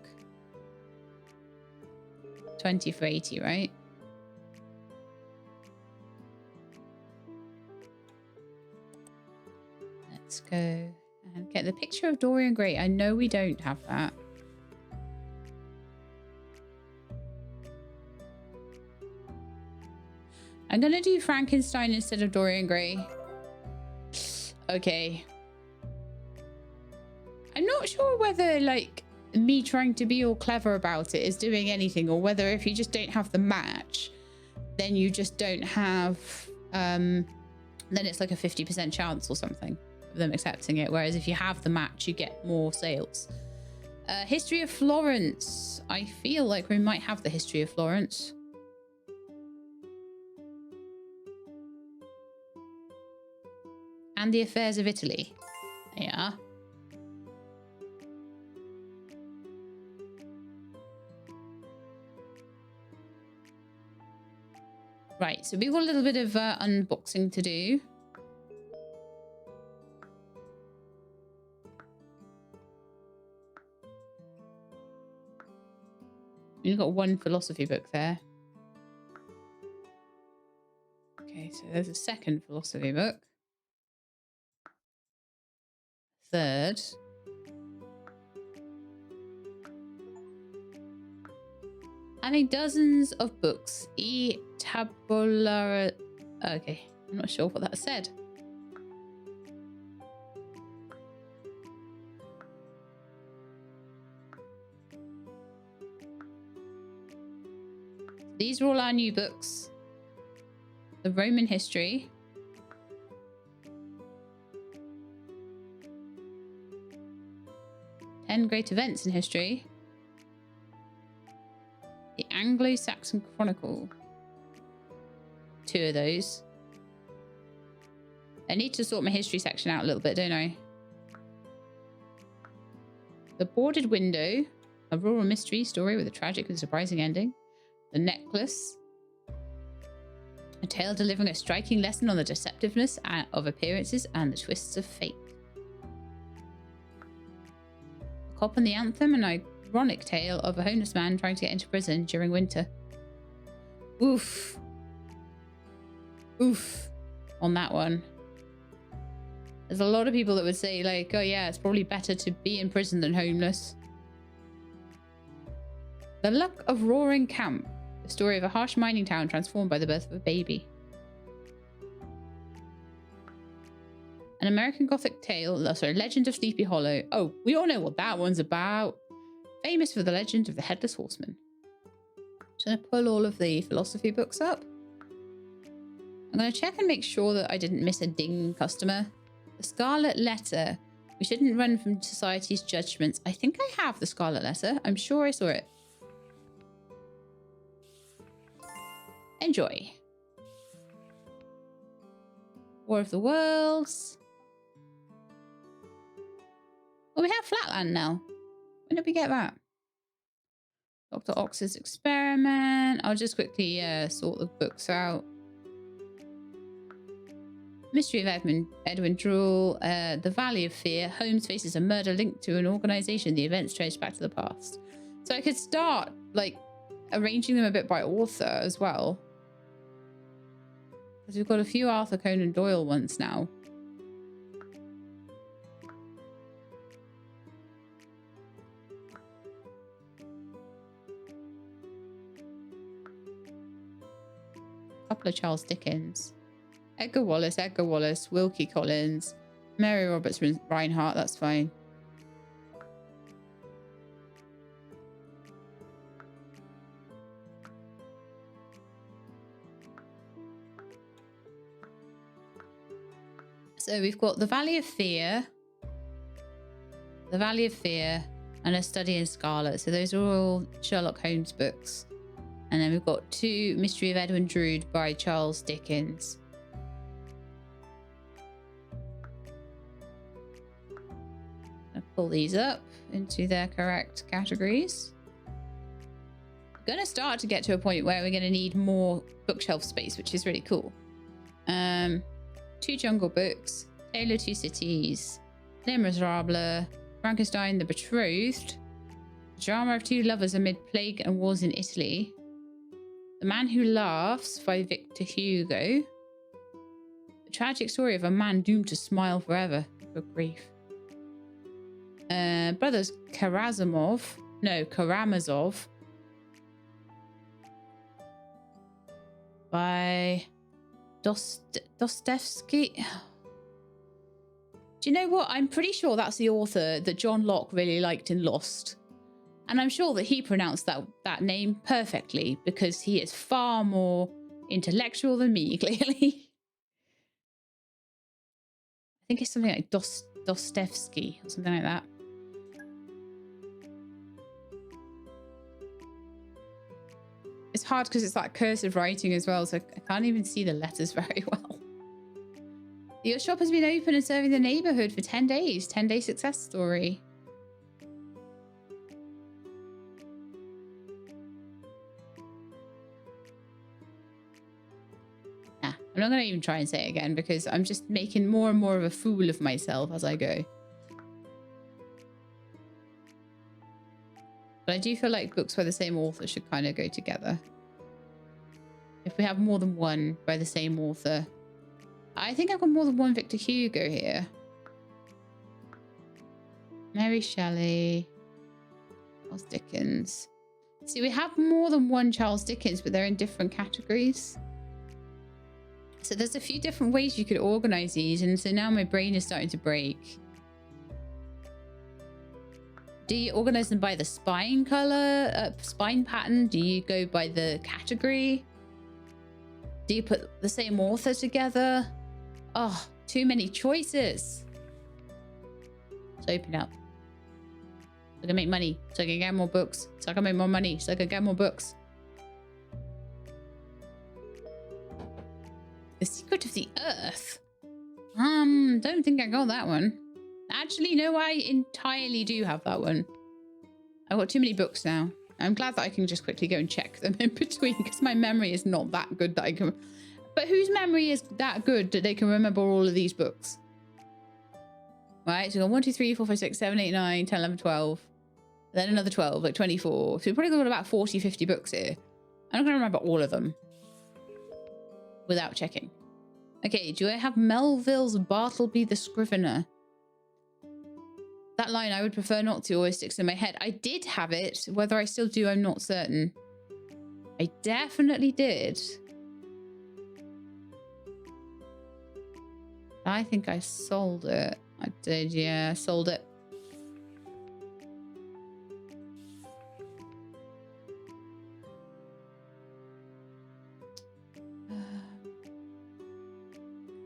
Speaker 1: 20 for 80, right? Let's go and get the picture of Dorian Gray. I know we don't have that. I'm going to do Frankenstein instead of Dorian Gray. Okay. I'm not sure whether, like, me trying to be all clever about it is doing anything, or whether if you just don't have the match, then you just don't have, then it's like a 50% chance or something of them accepting it. Whereas if you have the match, you get more sales. History of Florence. I feel like we might have the History of Florence. And the Affairs of Italy. Yeah. Right, so we've got a little bit of unboxing to do. We've got one philosophy book there. Okay, so there's a second philosophy book. Third. Having dozens of books. Tabula. Okay, I'm not sure what that said. These are all our new books. The Roman history. Ten great events in history. The Anglo-Saxon Chronicle. 2 of those. I need to sort my history section out a little bit, don't I? The Boarded Window, a rural mystery story with a tragic and surprising ending. The Necklace, a tale delivering a striking lesson on the deceptiveness of appearances and the twists of fate. The Cop and the Anthem, an ironic tale of a homeless man trying to get into prison during winter. Oof. Oof on that one. There's a lot of people that would say, like, oh yeah, it's probably better to be in prison than homeless. The Luck of Roaring Camp, the story of a harsh mining town transformed by the birth of a baby. An American Gothic tale, Legend of Sleepy Hollow. Oh, we all know what that one's about. Famous for the legend of the Headless Horseman. Just gonna pull all of the philosophy books up. I'm gonna check and make sure that I didn't miss a ding customer. The Scarlet Letter. We shouldn't run from society's judgments. I think I have the Scarlet Letter. I'm sure I saw it. Enjoy. War of the Worlds. Oh, we have Flatland now. When did we get that? Dr. Ox's Experiment. I'll just quickly sort the books out. Mystery of Edwin Drool. The Valley of Fear. Holmes faces a murder linked to an organization. The events trace back to the past. So I could start, like, arranging them a bit by author as well. Because we've got a few Arthur Conan Doyle ones now. A couple of Charles Dickens. Edgar Wallace, Wilkie Collins, Mary Roberts Reinhardt, that's fine. So we've got The Valley of Fear, and A Study in Scarlet. So those are all Sherlock Holmes books. And then we've got 2 Mystery of Edwin Drood by Charles Dickens. I'll pull these up into their correct categories. We're going to start to get to a point where we're going to need more bookshelf space, which is really cool. 2 Jungle Books, Tale of Two Cities, Les Miserables, Frankenstein the Betrothed, The Drama of Two Lovers Amid Plague and Wars in Italy, The Man Who Laughs by Victor Hugo, The Tragic Story of a Man Doomed to Smile Forever. Good grief. Brothers Karamazov by Dostoevsky. Do you know what? I'm pretty sure that's the author that John Locke really liked in Lost. And I'm sure that he pronounced that name perfectly because he is far more intellectual than me, clearly. I think it's something like Dostoevsky or something like that. It's hard because it's like cursive writing as well, so I can't even see the letters very well. Your shop has been open and serving the neighborhood for 10 days. 10-day success story. Nah, I'm not going to even try and say it again because I'm just making more and more of a fool of myself as I go. But I do feel like books by the same author should kind of go together. If we have more than one by the same author. I think I've got more than one Victor Hugo here. Mary Shelley. Charles Dickens. See, we have more than one Charles Dickens, but they're in different categories. So there's a few different ways you could organize these. And so now my brain is starting to break. Do you organize them by the spine color, spine pattern? Do you go by the category? Do you put the same author together? Oh, too many choices. Let's open up. So I can make money, so I can get more books, so I can make more money, so I can get more books. The Secret of the Earth. Don't think I got that one. Actually, no, I entirely do have that one. I've got too many books now. I'm glad that I can just quickly go and check them in between because my memory is not that good that I can... But whose memory is that good that they can remember all of these books? Right, so we've got 1, 2, 3, 4, 5, 6, 7, 8, 9, 10, 11, 12. Then another 12, like 24. So we've probably got about 40, 50 books here. I'm not going to remember all of them without checking. Okay, do I have Melville's Bartleby the Scrivener? That line I would prefer not to, always sticks in my head. I did have it. Whether I still do, I'm not certain. I definitely did. I think I sold it. I did, yeah, I sold it.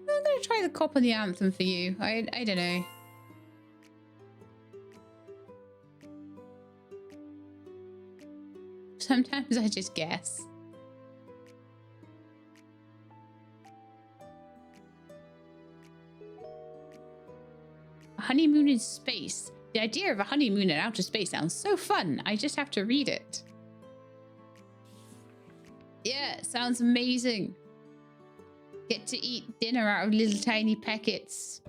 Speaker 1: I'm going to try the Cop and the Anthem for you. I don't know. Sometimes I just guess. A honeymoon in space. The idea of a honeymoon in outer space sounds so fun. I just have to read it. Yeah, sounds amazing. Get to eat dinner out of little tiny packets.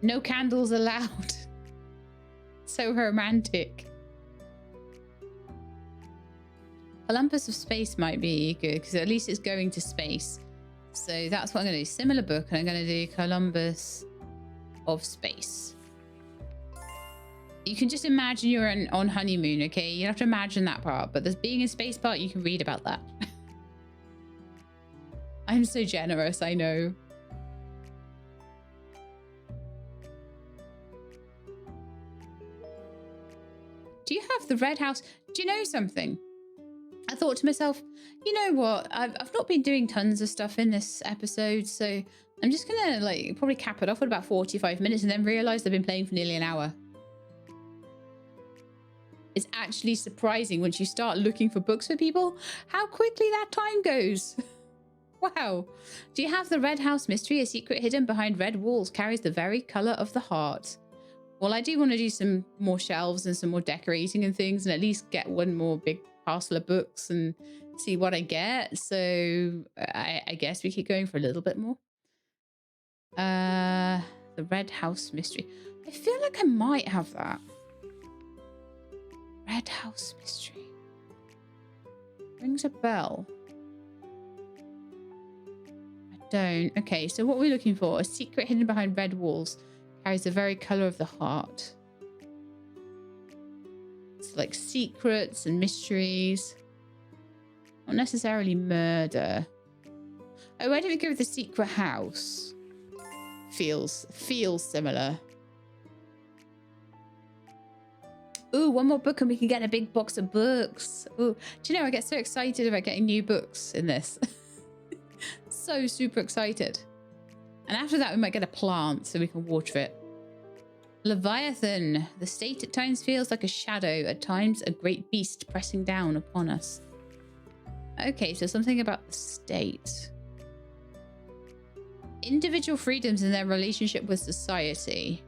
Speaker 1: No candles allowed. So romantic. Columbus of Space might be good because at least it's going to space. So that's what I'm going to do. Similar book, and I'm going to do Columbus of Space. You can just imagine you're on honeymoon, okay? You don't have to imagine that part, but there's being in space part, you can read about that. I'm so generous, I know. Do you have the Red House? Do you know something? I thought to myself, you know what? I've not been doing tons of stuff in this episode, so I'm just gonna like probably cap it off at about 45 minutes and then realize I've been playing for nearly an hour. It's actually surprising once you start looking for books for people, how quickly that time goes. Wow. Do you have the Red House Mystery? A secret hidden behind red walls carries the very color of the heart. Well, I do want to do some more shelves and some more decorating and things and at least get one more big parcel of books and see what I get. So I guess we keep going for a little bit more. The Red House Mystery. I feel like I might have that. Red House Mystery. Rings a bell. I don't. Okay, so what are we looking for? A secret hidden behind red walls carries the very color of the heart. It's like secrets and mysteries. Not necessarily murder. Oh, why don't we go with the secret house? Feels similar. Ooh, one more book and we can get a big box of books. Ooh, do you know, I get so excited about getting new books in this. So super excited. And after that, we might get a plant so we can water it. Leviathan. The state at times feels like a shadow, at times a great beast pressing down upon us. Okay, so something about the state. Individual freedoms in their relationship with society.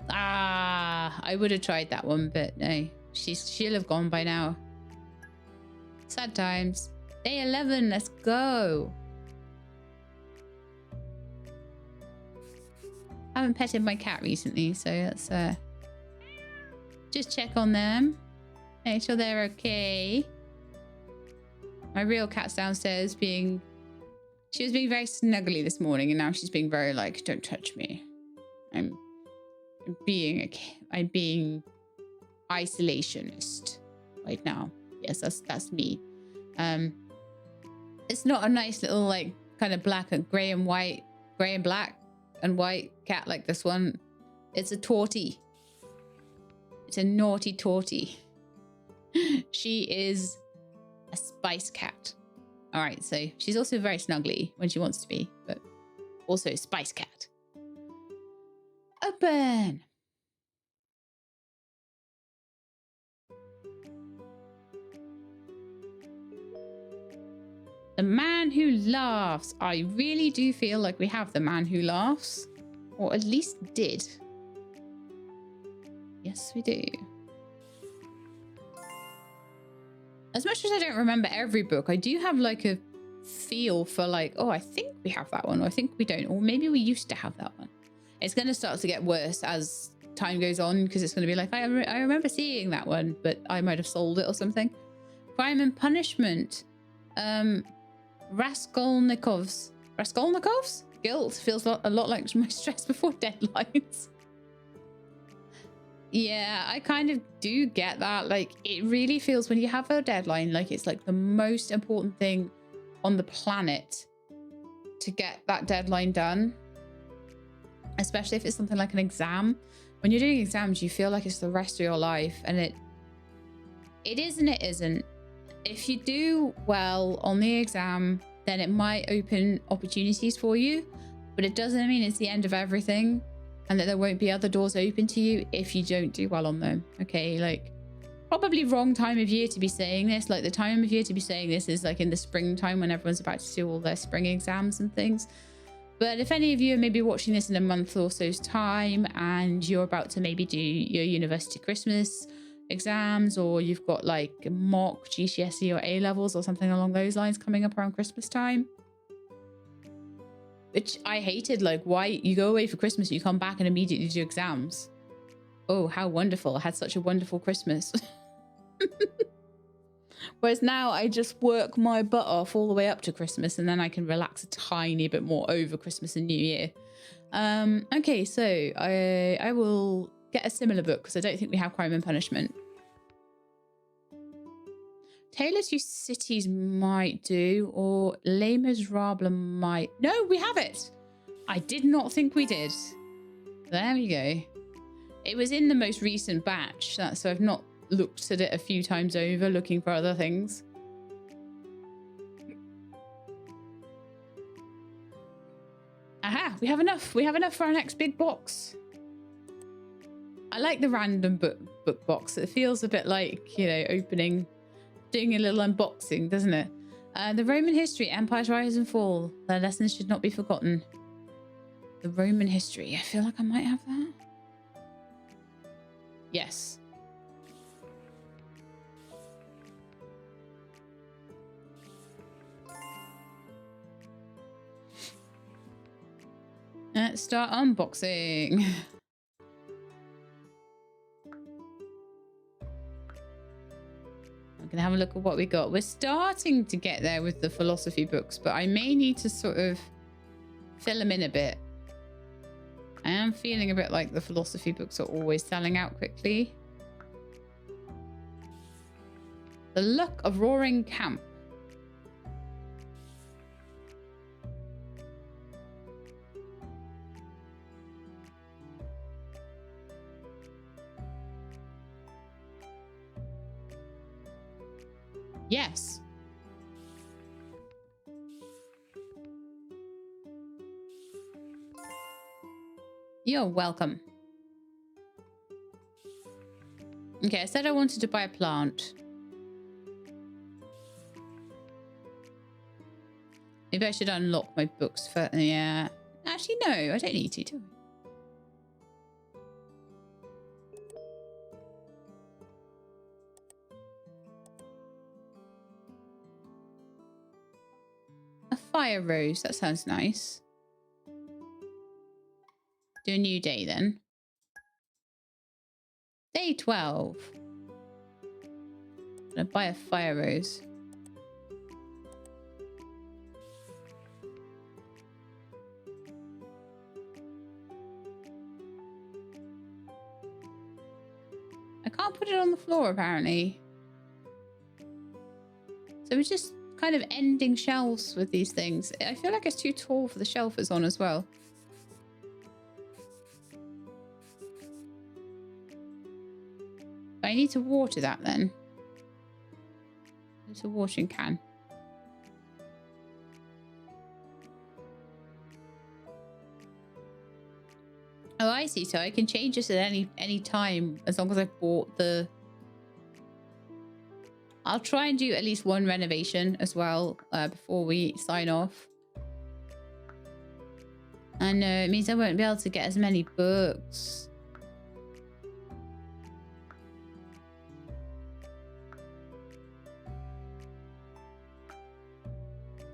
Speaker 1: Ah, I would have tried that one, but no. She'll have gone by now. Sad times. Day 11, let's go. I haven't petted my cat recently, so let's just check on them. Make sure they're okay. My real cat's downstairs being... She was being very snuggly this morning, and now she's being very like, don't touch me. I'm being isolationist right now. Yes, that's me. It's not a nice little like kind of black and grey and white, grey and black and white cat like this one. It's a tortie. It's a naughty tortie. She is a spice cat. All right, so she's also very snuggly when she wants to be, but also spice cat. Open. The man who laughs. I really do feel like we have the man who laughs. Or at least did. Yes, we do. As much as I don't remember every book, I do have like a feel for like, oh, I think we have that one, or I think we don't, or maybe we used to have that one. It's going to start to get worse as time goes on, because it's going to be like, I remember seeing that one, but I might have sold it or something. Crime and Punishment. Raskolnikov's Guilt feels a lot like my stress before deadlines. Yeah, I kind of do get that. Like, it really feels when you have a deadline, like it's like the most important thing on the planet to get that deadline done. Especially if it's something like an exam. When you're doing exams, you feel like it's the rest of your life, and it is and it isn't. If you do well on the exam, then it might open opportunities for you, but it doesn't mean it's the end of everything, and that there won't be other doors open to you if you don't do well on them. Okay, like, probably wrong time of year to be saying this. Like, the time of year to be saying this is like in the springtime when everyone's about to do all their spring exams and things. But if any of you are maybe watching this in a month or so's time, and you're about to maybe do your university Christmas exams, or you've got like mock GCSE or A levels or something along those lines coming up around Christmas time, which I hated. Like, why you go away for Christmas, you come back and immediately do exams. Oh, how wonderful. I had such a wonderful Christmas. Whereas now I just work my butt off all the way up to Christmas, and then I can relax a tiny bit more over Christmas and New Year. Okay, so I will get a similar book, because I don't think we have Crime and Punishment. Tailor to Cities might do, or Les Miserables might. No, we have it. I did not think we did. There we go. It was in the most recent batch, so I've not looked at it a few times over looking for other things. Aha, we have enough for our next big box. I like the random book box. It feels a bit like, you know, doing a little unboxing, doesn't it? The Roman History, Empire's Rise and Fall. Their lessons should not be forgotten. The Roman History. I feel like I might have that. Yes. Let's start unboxing. I'm gonna have a look at what we got. We're starting to get there with the philosophy books, but I may need to sort of fill them in a bit. I am feeling a bit like the philosophy books are always selling out quickly. The Luck of Roaring Camp. Yes. You're welcome. Okay, I said I wanted to buy a plant. Maybe I should unlock my books for... Yeah. Actually, no, I don't need to, do I? A fire rose, that sounds nice. Do a new day then. Day 12. I'm gonna buy a fire rose. I can't put it on the floor apparently. So we're just kind of ending shelves with these things. I feel like it's too tall for the shelf it's on as well. I need to water that then. It's a watering can. Oh, I see. So I can change this at any time as long as I've bought the I'll try and do at least one renovation as well before we sign off. I know, it means I won't be able to get as many books.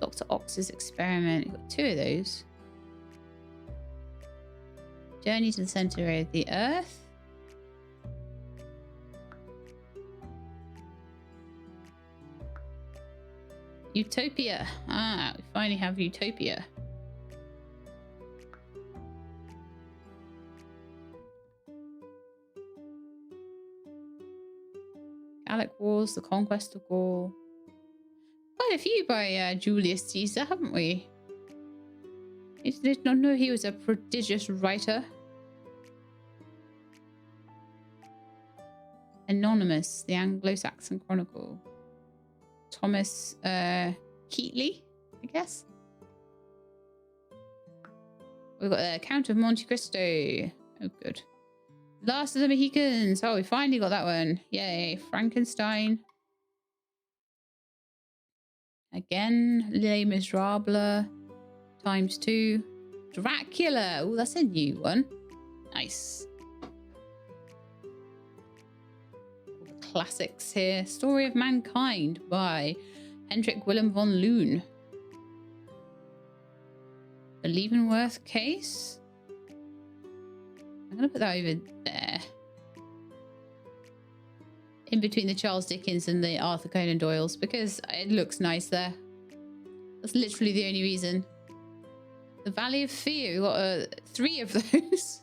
Speaker 1: Dr. Ox's experiment. You've got 2 of those. Journey to the center of the earth. Utopia. Ah, we finally have Utopia. Gallic Wars, the Conquest of Gaul. Quite a few by Julius Caesar, haven't we? I did not know he was a prodigious writer. Anonymous, the Anglo-Saxon Chronicle. Thomas Keatley, I guess. We've got the Count of Monte Cristo. Oh, good. Last of the Mohicans. Oh, we finally got that one. Yay. Frankenstein. Again, Les Miserables. ×2. Dracula. Oh, that's a new one. Nice. All the classics here. Story of Mankind by Hendrik Willem von Loon. The Leavenworth Case. I'm going to put that over there. In between the Charles Dickens and the Arthur Conan Doyles, because it looks nice there. That's literally the only reason. The Valley of Fear. We've got 3 of those.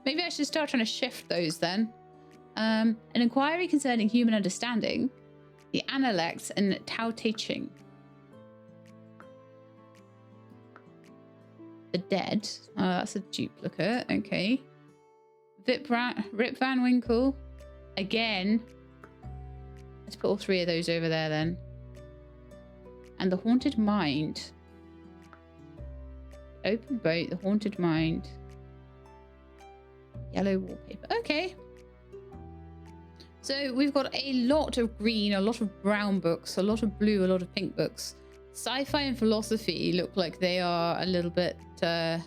Speaker 1: Maybe I should start trying to shift those then. An inquiry concerning human understanding. The Analects and Tao Te Ching. The Dead. Oh, that's a duplicate. Okay. Rip Van Winkle. Again. Let's put all 3 of those over there then. And The Haunted Mind. Open Boat, The Haunted Mind. Yellow wallpaper. Okay. So we've got a lot of green, a lot of brown books, a lot of blue, a lot of pink books. Sci-fi and philosophy look like they are a little bit low.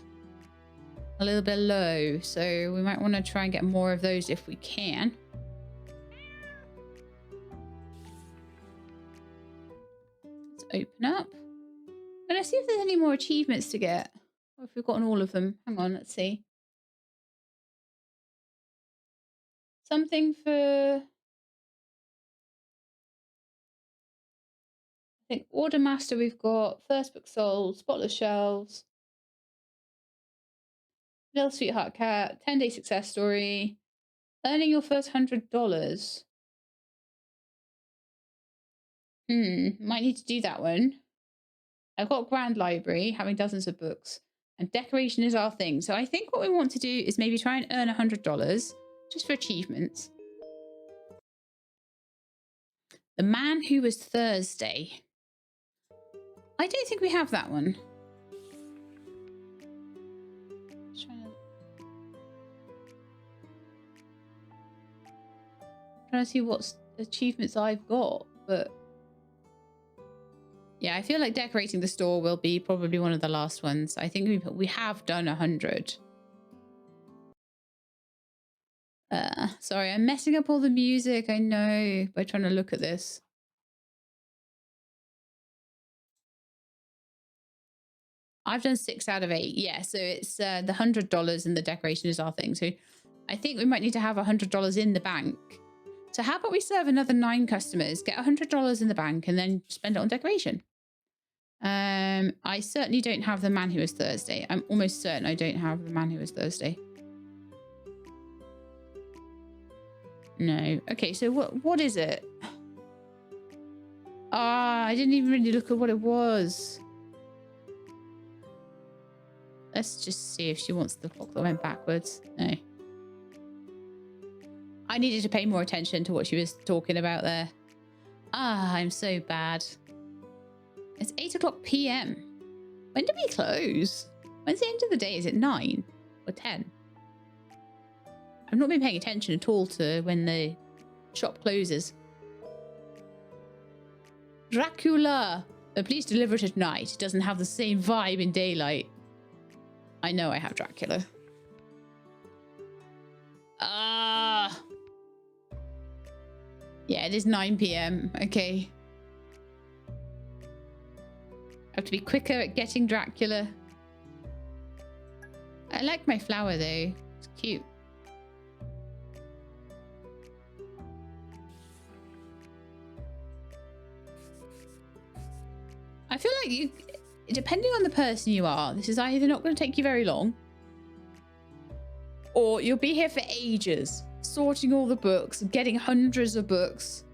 Speaker 1: So we might want to try and get more of those if we can. Let's open up. I'm going to see if there's any more achievements to get. Or if we've gotten all of them. Hang on, let's see. Something for... I think Order Master we've got. First book sold. Spotless shelves. Little Sweetheart Cat. 10-day success story. Earning your first $100. Might need to do that one. I've got Grand Library, having dozens of books. And decoration is our thing. So I think what we want to do is maybe try and earn $100 just for achievements. The Man Who Was Thursday. I don't think we have that one. Trying to see what achievements I've got, but yeah, I feel like decorating the store will be probably one of the last ones. I think we have done 100. Sorry, I'm messing up all the music, I know, by trying to look at this. I've done 6 out of 8. Yeah, so it's the $100 and the decoration is our thing. So I think we might need to have $100 in the bank. So how about we serve another 9 customers, get $100 in the bank, and then spend it on decoration? I certainly don't have The Man Who Was Thursday. I'm almost certain I don't have The Man Who Was Thursday. No. Okay, so what is it? Ah, I didn't even really look at what it was. Let's just see if she wants the clock that went backwards. No. I needed to pay more attention to what she was talking about there. Ah, I'm so bad. It's 8:00 p.m. When do we close? When's the end of the day? Is it 9 or 10? I've not been paying attention at all to when the shop closes. Dracula. Please deliver it at night. It doesn't have the same vibe in daylight. I know I have Dracula. Yeah, it is 9 p.m. Okay. I have to be quicker at getting Dracula. I like my flower though. It's cute. I feel like you, depending on the person you are, this is either not going to take you very long, or you'll be here for ages, sorting all the books, getting hundreds of books,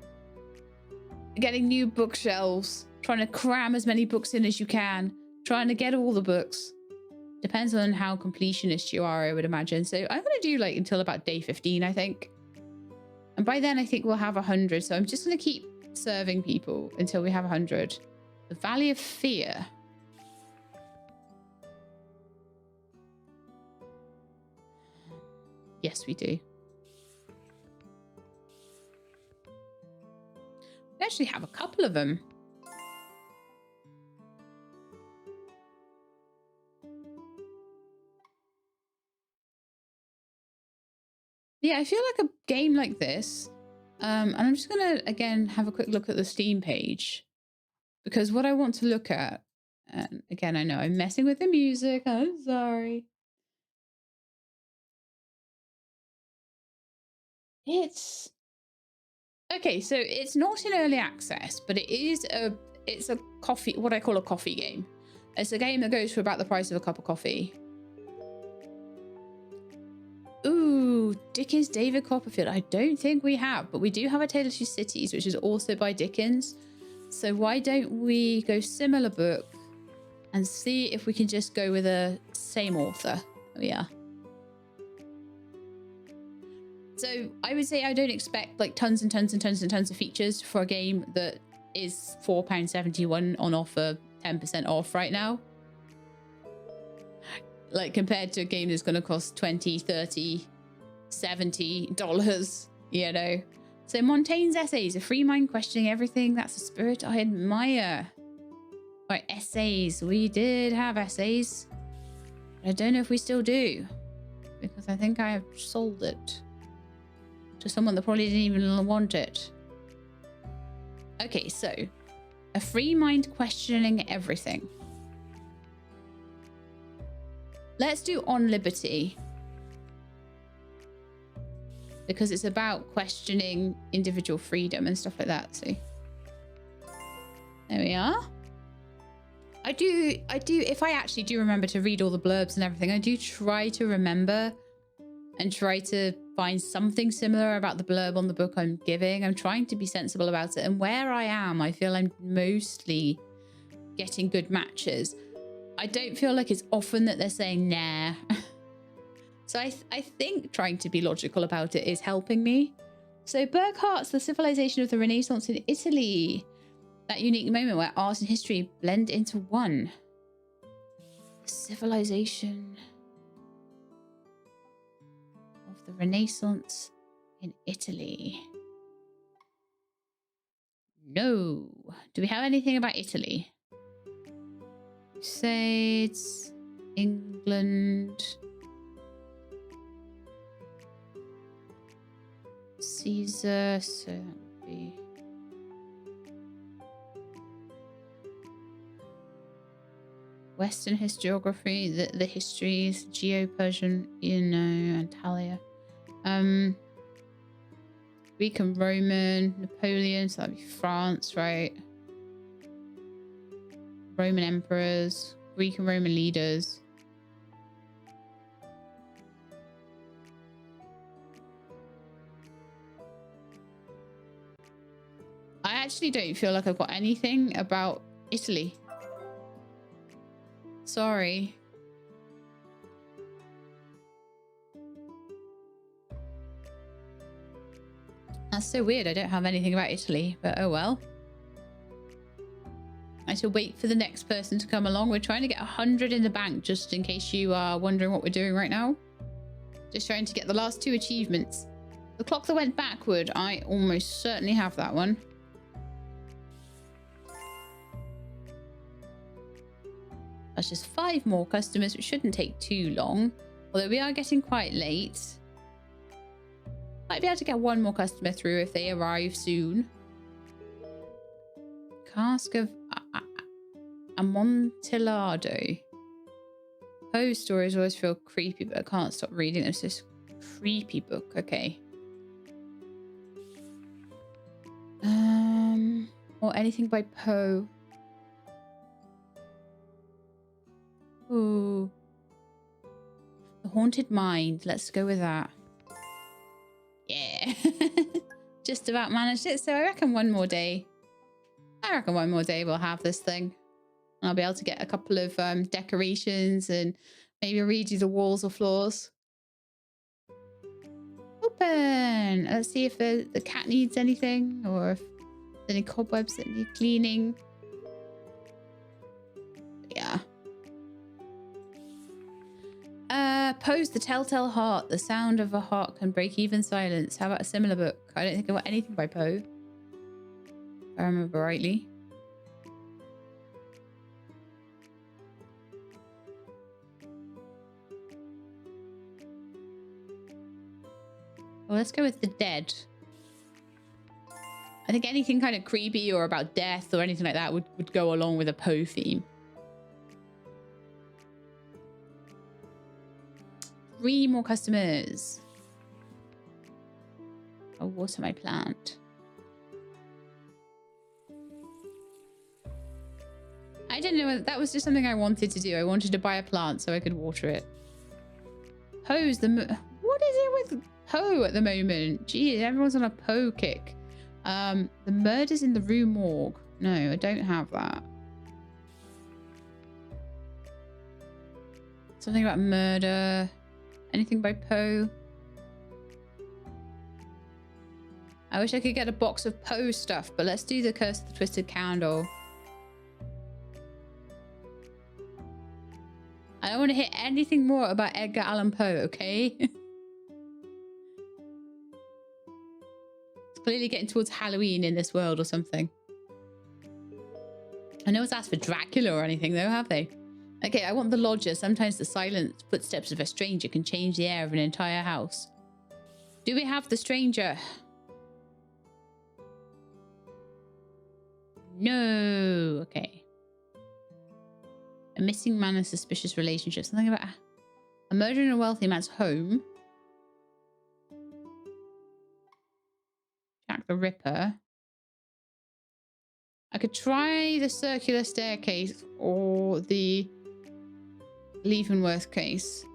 Speaker 1: getting new bookshelves, trying to cram as many books in as you can, trying to get all the books. Depends on how completionist you are, I would imagine. So I'm going to do like until about day 15, I think. And by then I think we'll have 100. So I'm just going to keep serving people until we have 100. The Valley of Fear. Yes, we do. We actually have a couple of them. Yeah, I feel like a game like this. And I'm just going to, again, have a quick look at the Steam page. Because what I want to look at, and again, I know I'm messing with the music. I'm sorry. It's okay. So it's not in early access, but it's a coffee, what I call a coffee game. It's a game that goes for about the price of a cup of coffee. Ooh, Dickens, David Copperfield. I don't think we have, but we do have A Tale of Two Cities, which is also by Dickens. So why don't we go similar book and see if we can just go with a same author? Oh, yeah. So I would say I don't expect like tons and tons and tons and tons of features for a game that is £4.71 on offer, 10% off right now. Like compared to a game that's going to cost $20, $30, $70, you know. So Montaigne's essays, a free mind questioning everything. That's a spirit I admire. Right, essays. We did have essays. But I don't know if we still do. Because I think I have sold it to someone that probably didn't even want it. Okay, so a free mind questioning everything. Let's do On Liberty. Because it's about questioning individual freedom and stuff like that. So there we are. I do, if I actually do remember to read all the blurbs and everything, I do try to remember and try to find something similar about the blurb on the book I'm giving. I'm trying to be sensible about it. And where I am, I feel I'm mostly getting good matches. I don't feel like it's often that they're saying nah. So I think trying to be logical about it is helping me. So Burckhardt's The Civilization of the Renaissance in Italy. That unique moment where art and history blend into one. Civilization of the Renaissance in Italy. No. Do we have anything about Italy? Crusades, England, Caesar, so that would be Western historiography, the histories, Geo-Persian, you know, Antalya. Greek and Roman, Napoleon, so that'd be France, right? Roman emperors, Greek and Roman leaders. I actually don't feel like I've got anything about Italy. Sorry. That's so weird. I don't have anything about Italy, but oh well. I shall wait for the next person to come along. We're trying to get 100 in the bank, just in case you are wondering what we're doing right now. Just trying to get the last 2 achievements. The clock that went backward, I almost certainly have that one. That's just 5 more customers, which shouldn't take too long. Although we are getting quite late. Might be able to get 1 more customer through if they arrive soon. Cask of Amontillado. Poe stories always feel creepy, but I can't stop reading. It's this creepy book. Okay. Or anything by Poe. Ooh. The Haunted Mind. Let's go with that. Yeah. Just about managed it. So I reckon 1 more day. I reckon 1 more day we'll have this thing. I'll be able to get a couple of decorations and maybe redo the walls or floors. Open. Let's see if the cat needs anything or if there's any cobwebs that need cleaning. Yeah. Poe's The Telltale Heart. The sound of a heart can break even silence. How about a similar book? I don't think I got anything by Poe, if I remember rightly. Well, let's go with The Dead. I think anything kind of creepy or about death or anything like that would go along with a Poe theme. 3 more customers. I'll water my plant. I didn't know that was just something I wanted to do. I wanted to buy a plant so I could water it. Poe's the... What is it with Poe at the moment? Gee, everyone's on a Poe kick. The Murders in the Rue Morgue. No, I don't have that. Something about murder. Anything by Poe? I wish I could get a box of Poe stuff, but let's do the Curse of the Twisted Candle. I don't want to hear anything more about Edgar Allan Poe, okay? It's clearly getting towards Halloween in this world or something. I know it's asked for Dracula or anything though, have they? Okay, I want the lodger. Sometimes the silent footsteps of a stranger can change the air of an entire house. Do we have the stranger? No. Okay. A missing man and suspicious relationship. Something about a murder in a wealthy man's home. Jack the Ripper. I could try the circular staircase or the Leavenworth case.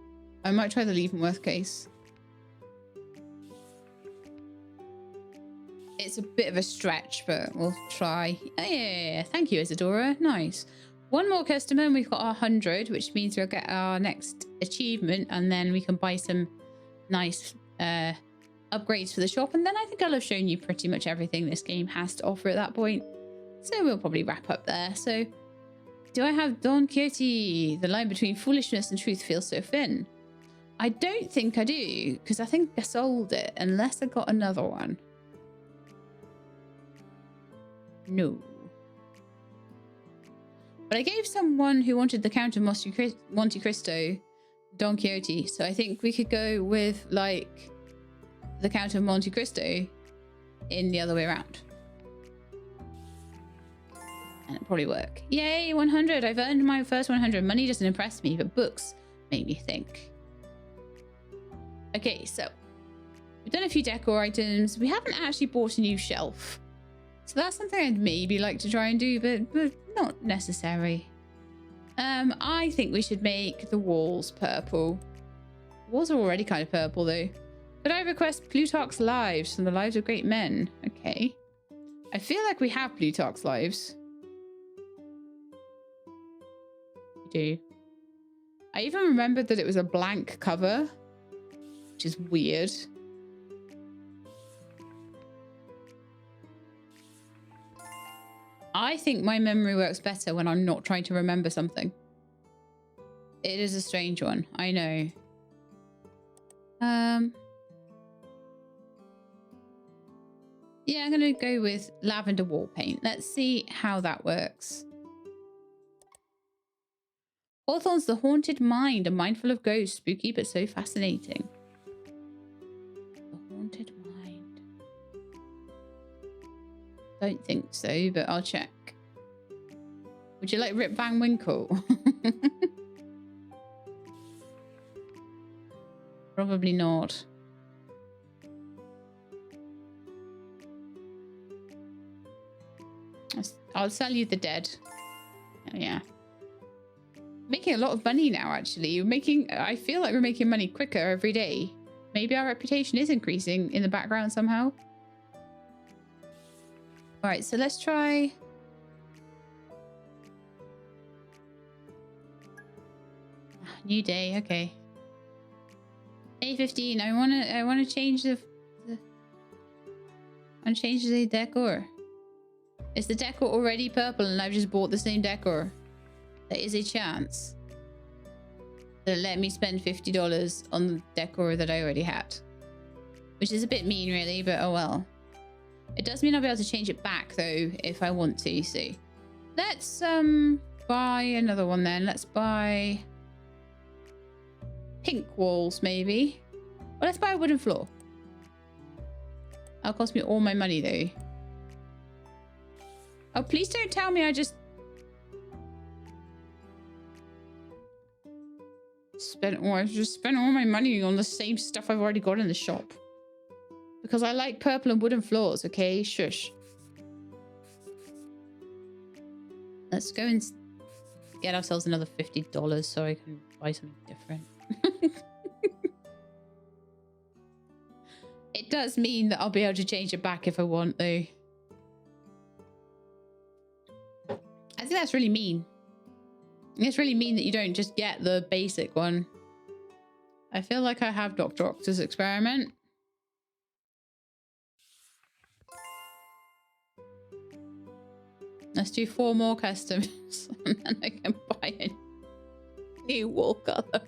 Speaker 1: I might try the Leavenworth case. It's a bit of a stretch, but we'll try. Oh, yeah. Thank you, Isadora. Nice. 1 more customer and we've got our 100, which means we'll get our next achievement and then we can buy some nice upgrades for the shop. And then I think I'll have shown you pretty much everything this game has to offer at that point. So we'll probably wrap up there. So do I have Don Quixote? The line between foolishness and truth feels so thin. I don't think I do, because I think I sold it unless I got another one. No. But I gave someone who wanted the Count of Monte Cristo Don Quixote. So I think we could go with like the Count of Monte Cristo in the other way around. And it'll probably work. Yay, 100. I've earned my first 100. Money doesn't impress me, but books make me think. Okay, so we've done a few decor items. We haven't actually bought a new shelf. So that's something I'd maybe like to try and do, but not necessary. I think we should make the walls purple. The walls are already kind of purple though. Could I request Plutarch's Lives from the Lives of Great Men? Okay. I feel like we have Plutarch's Lives. We do. I even remembered that it was a blank cover, which is weird. I think my memory works better when I'm not trying to remember something. It is a strange one, I know. Yeah, I'm gonna go with lavender wall paint. Let's see how that works. Hawthorne's The Haunted Mind, a mind full of ghosts, spooky but so fascinating. The Haunted Mind. Don't think so, but I'll check. Would you like Rip Van Winkle? Probably not. I'll sell you the dead. Oh, yeah. Making a lot of money now, actually. I feel like we're making money quicker every day. Maybe our reputation is increasing in the background somehow. All right, so let's try. New day, okay. Day 15. I wanna change the decor. Is the decor already purple and I've just bought the same decor? There is a chance that let me spend $50 on the decor that I already had. Which is a bit mean, really, but oh well. It does mean I'll be able to change it back, though, if I want to, so. Let's, buy another one then. Let's buy pink walls, maybe. Well, let's buy a wooden floor. That'll cost me all my money, though. Oh, please don't tell me I just spent all my money on the same stuff I've already got in the shop. Because I like purple and wooden floors, okay? Shush. Let's go and get ourselves another $50 so I can buy something different. It does mean that I'll be able to change it back if I want, though. I think that's really mean. It's really mean that you don't just get the basic one. I feel like I have Dr. Octa's experiment. Let's do 4 more customs and then I can buy a new wall color.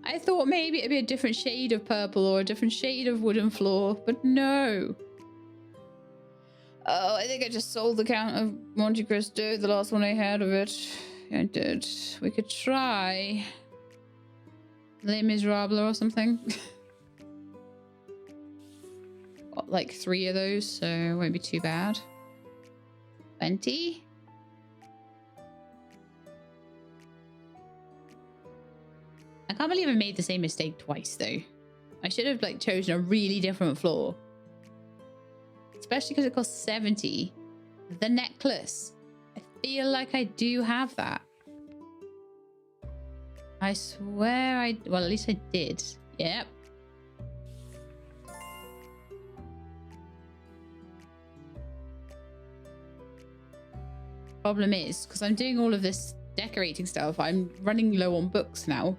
Speaker 1: I thought maybe it'd be a different shade of purple or a different shade of wooden floor, but no. Oh, I think I just sold the Count of Monte Cristo, the last one I had of it. I did. We could try Les Miserables or something. Got like 3 of those, so it won't be too bad. 20. I can't believe I made the same mistake twice, though. I should have like chosen a really different floor. Especially because it costs 70. The necklace. I feel like I do have that. I swear well, at least I did. Yep. Problem is, because I'm doing all of this decorating stuff, I'm running low on books now.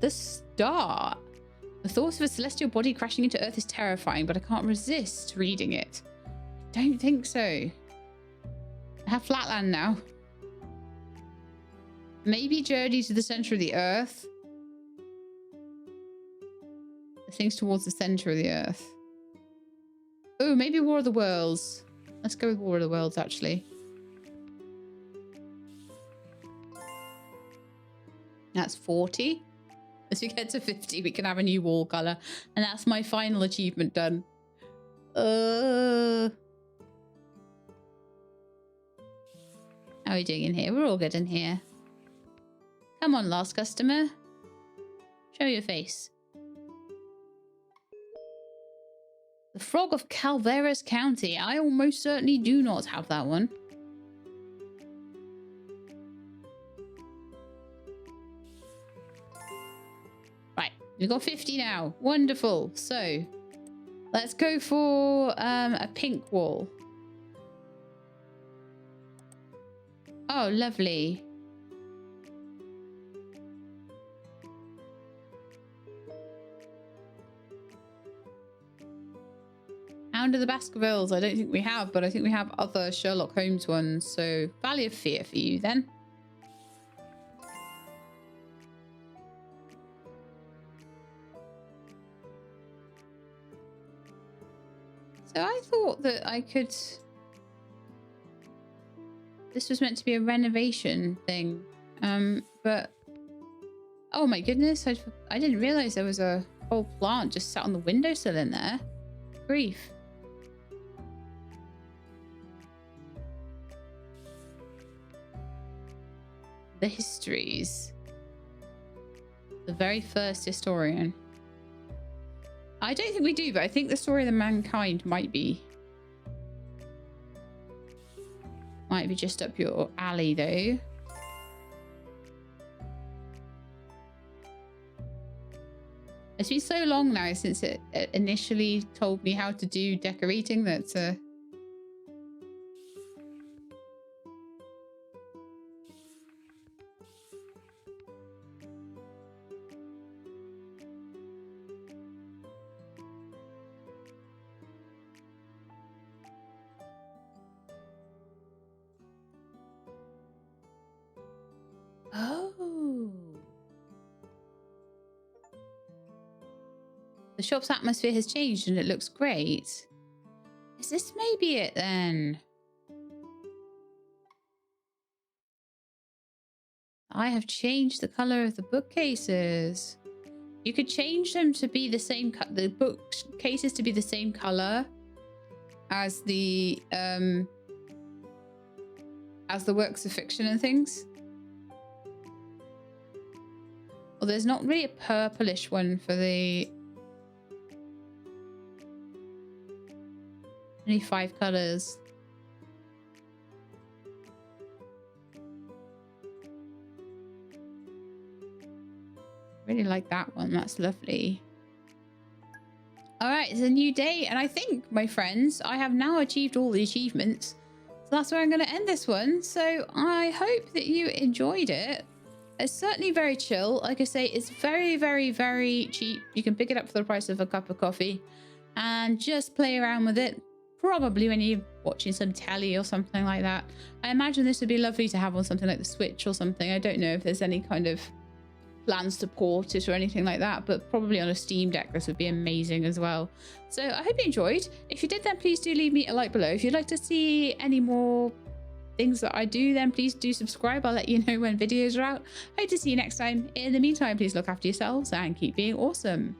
Speaker 1: The star. The thought of a celestial body crashing into Earth is terrifying, but I can't resist reading it. I don't think so. I have Flatland now. Maybe Journey to the Center of the Earth. Things towards the center of the Earth. Oh, maybe War of the Worlds. Let's go with War of the Worlds, actually. That's 40. As we get to 50, we can have a new wall color. And that's my final achievement done. How are we doing in here? We're all good in here. Come on, last customer. Show your face. The Frog of Calveras County. I almost certainly do not have that one. Right, we've got 50 now. Wonderful. So, let's go for a pink wall. Oh, lovely. Hound of the Baskervilles. I don't think we have, but I think we have other Sherlock Holmes ones. So, Valley of Fear for you then. So I thought that I could... This was meant to be a renovation thing. But... Oh my goodness, I didn't realize there was a whole plant just sat on the windowsill in there. Grief. The histories. The very first historian. I don't think we do, but I think the story of the mankind might be. Might be just up your alley though. It's been so long now since it initially told me how to do decorating that Oh. The shop's atmosphere has changed and it looks great. Is this maybe it then? I have changed the color of the bookcases. You could change them to be the same, the bookcases to be the same color as the works of fiction and things. Well, there's not really a purplish one for the... Only 5 colors. Really like that one. That's lovely. All right, it's a new day, and I think, my friends, I have now achieved all the achievements. So that's where I'm going to end this one. So I hope that you enjoyed it. It's certainly very chill. Like I say, it's very, very, very cheap. You can pick it up for the price of a cup of coffee and just play around with it. Probably when you're watching some telly or something like that. I imagine this would be lovely to have on something like the Switch or something. I don't know if there's any kind of plans to port it or anything like that, but probably on a Steam Deck this would be amazing as well. So I hope you enjoyed. If you did, then please do leave me a like below. If you'd like to see any more things that I do, then please do subscribe. I'll let you know when videos are out. Hope to see you next time. In the meantime, please look after yourselves and keep being awesome.